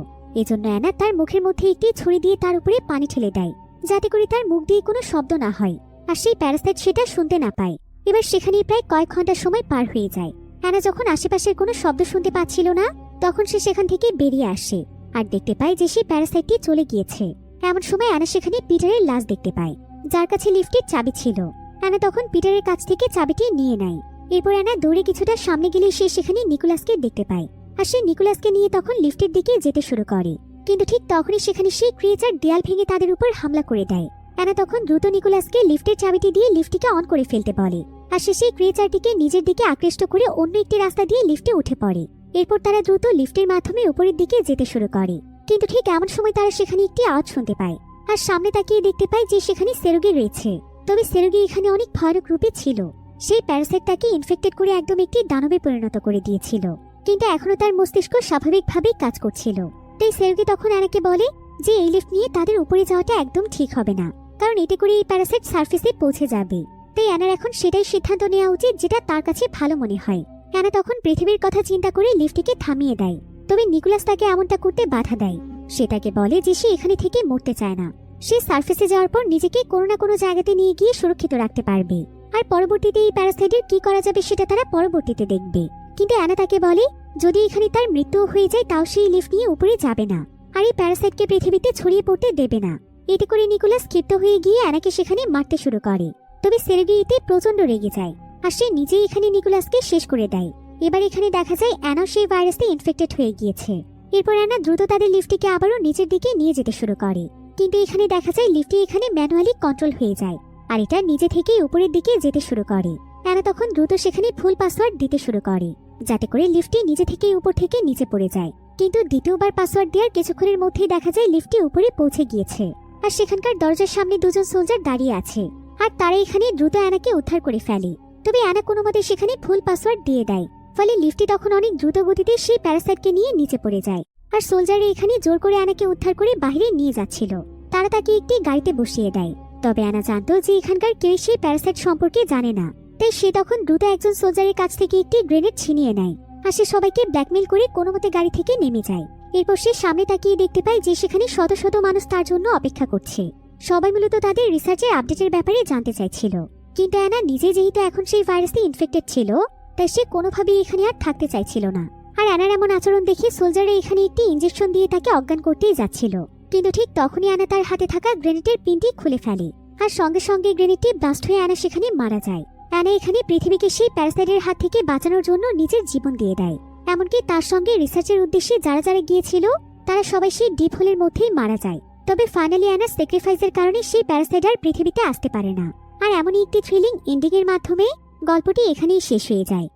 এজন্য অ্যানা তার মুখের মধ্যে একটি ছুরি দিয়ে তার উপরে পানি ঠেলে দেয়, যাতে করে তার মুখ দিয়ে কোনো শব্দ না হয় আর সেই প্যারাসাইট সেটা শুনতে না পায়। এবার সেখানেই প্রায় কয়েক ঘন্টা সময় পার হয়ে যায়। অ্যানা যখন আশেপাশের কোনো শব্দ শুনতে পাচ্ছিল না, তখন সে সেখান থেকে বেরিয়ে আসে আর দেখতে পায় যে সেই প্যারাসাইটটি চলে গিয়েছে। এমন সময় অ্যানা সেখানে পিটারের লাশ দেখতে পায়, যার কাছে লিফটের চাবি ছিল। অ্যানা তখন পিটারের কাছ থেকে চাবিটি নিয়ে নেয়। এরপর অ্যানা দৌড়ে কিছুটা সামনে গেলে সে সেখানে নিকোলাসকে দেখতে পায়। আর সে নিকোলাসকে নিয়ে তখন লিফটের দিকে যেতে শুরু করে। কিন্তু ঠিক তখনই সেখানে সেই ক্রিয়েচার দেয়াল ভেঙে তাদের উপর হামলা করে দেয়। অ্যানা তখন দ্রুত নিকোলাসকে লিফটের চাবিটি দিয়ে লিফটটিকে অন করে ফেলতে বলে। আর সে সেই ক্রিয়েচারটিকে নিজের দিকে আকৃষ্ট করে অন্য একটি রাস্তা দিয়ে লিফটে উঠে পড়ে। এরপর তারা দ্রুত লিফটের মাধ্যমে উপরের দিকে যেতে শুরু করে। কিন্তু ঠিক এমন সময় তারা সেখানে একটি আওয়াজ শুনতে পায়। আর সামনে তাকিয়ে দেখতে পায় যে সেখানে সেরোগি রয়েছে। তবে সেরোগি এখানে অনেক ভয়ানক রূপে ছিল। সেই প্যারাসাইট তাকে ইনফেক্টেড করে একদম একটি দানবে পরিণত করে দিয়েছিল। কিন্তু এখনো তার মস্তিষ্ক স্বাভাবিকভাবেই কাজ করছিল। তাই সেরোগি তখন অ্যানাকে বলে যে এই লিফট নিয়ে তাদের উপরে যাওয়াটা একদম ঠিক হবে না, কারণ এতে করে এই প্যারাসাইট সার্ফেসে পৌঁছে যাবে। তাই অ্যানার এখন সেটাই সিদ্ধান্ত নেওয়া উচিত যেটা তার কাছে ভালো মনে হয়। অ্যানা তখন পৃথিবীর কথা চিন্তা করে লিফটটিকে থামিয়ে দেয়। তবে নিকোলাস তাকে এমনটা করতে বাধা দেয়। সে তাকে বলে যে সে এখানে থেকে মরতে চায় না। সে সার্ফেসে যাওয়ার পর নিজেকে কোনো না কোনো জায়গাতে নিয়ে গিয়ে সুরক্ষিত রাখতে পারবে। আর পরবর্তীতে এই প্যারাসাইটের কি করা যাবে সেটা তারা পরবর্তীতে দেখবে। কিন্তু অ্যানা তাকে বলে যদি এখানে তার মৃত্যু হয়ে যায় তাও সেই লিফট নিয়ে উপরে যাবে না, আর এই প্যারাসাইটকে পৃথিবীতে ছড়িয়ে পড়তে দেবে না। এতে করে নিকোলাস ক্ষিপ্ত হয়ে গিয়ে অ্যানাকে সেখানে মারতে শুরু করে। তবে সেরোগি এতে প্রচন্ড রেগে যায় আর সে নিজেই এখানে নিকোলাসকে শেষ করে দেয়। এবার এখানে দেখা যায় অ্যানা সেই ভাইরাসে ইনফেক্টেড হয়ে গিয়েছে। এরপর অ্যানা দ্রুত তাদের লিফটটিকে আবারও নিচের দিকে নিয়ে যেতে শুরু করে। কিন্তু এখানে দেখা যায় লিফটটি এখানে ম্যানুয়ালি কন্ট্রোল হয়ে যায় আর এটা নিজে থেকেই উপরের দিকে যেতে শুরু করে। অ্যানা তখন দ্রুত সেখানে ভুল পাসওয়ার্ড দিতে শুরু করে, যাতে করে লিফটটি নিজে থেকেই উপর থেকে নিচে পড়ে যায়। কিন্তু দ্বিতীয়বার পাসওয়ার্ড দেওয়ার কিছুক্ষণের মধ্যেই দেখা যায় লিফটটি উপরে পৌঁছে গিয়েছে আর সেখানকার দরজার সামনে দুজন সোলজার দাঁড়িয়ে আছে। আর তারা এখানে দ্রুত অ্যানাকে উদ্ধার করে ফেলে। তবে অ্যানা কোনো মতে সেখানে ভুল পাসওয়ার্ড দিয়ে দেয়, ফলে লিফটটি তখন অনেক দ্রুত গতিতে সেই প্যারাসাইটকে নিয়ে নিচে পড়ে যায়। আর সোলজাররা এখানে জোর করে অ্যানাকে উদ্ধার করে বাইরে নিয়ে যাচ্ছিল। তারা তাকে একটি গাড়িতে বসিয়ে দেয়। তবে অ্যানা জানতো যে এখানকার কেউ সেই প্যারাসাইট সম্পর্কে জানে না। তাই সে তখন দ্রুত একজন সোলজারের কাছ থেকে একটি গ্রেনেড ছিনিয়ে নেয় আর সে সবাইকে ব্ল্যাকমেল করে কোনো মতে গাড়ি থেকে নেমে যায়। এরপর সে সামনে তাকিয়ে দেখতে পায় যে সেখানে শত শত মানুষ তার জন্য অপেক্ষা করছে। সবাই মূলত তাদের রিসার্চের আপডেটের ব্যাপারে জানতে চাইছিল। কিন্তু অ্যানা নিজে যেহেতু এখন সেই ভাইরাসে ইনফেক্টেড ছিল, তাই সে কোনোভাবেই এখানে আর থাকতে চাইছিল না। আর অ্যানার এমন আচরণ দেখে সোলজাররা এখানে একটি ইনজেকশন দিয়ে তাকে অজ্ঞান করতেই যাচ্ছিল। কিন্তু ঠিক তখনই অ্যানা তার হাতে থাকা গ্রেনেডের পিনটি খুলে ফেলে, আর সঙ্গে সঙ্গে গ্রেনেডটি ব্লাস্ট হয়ে অ্যানা সেখানে মারা যায়। অ্যানা এখানে পৃথিবীকে সেই প্যারাসাইটের হাত থেকে বাঁচানোর জন্য নিজের জীবন দিয়ে দেয়। এমনকি তার সঙ্গে রিসার্চের উদ্দেশ্যে যারা যারা গিয়েছিল তারা সবাই সেই ডিপ হোলের মধ্যেই মারা যায়। তবে ফাইনালি অ্যানা স্যাক্রিফাইসের কারণে সেই প্যারাসাইট আর পৃথিবীতে আসতে পারে না। আর এমনই একটি থ্রিলিং এন্ডিং এর মাধ্যমে গল্পটি এখানেই শেষ হয়ে যায়।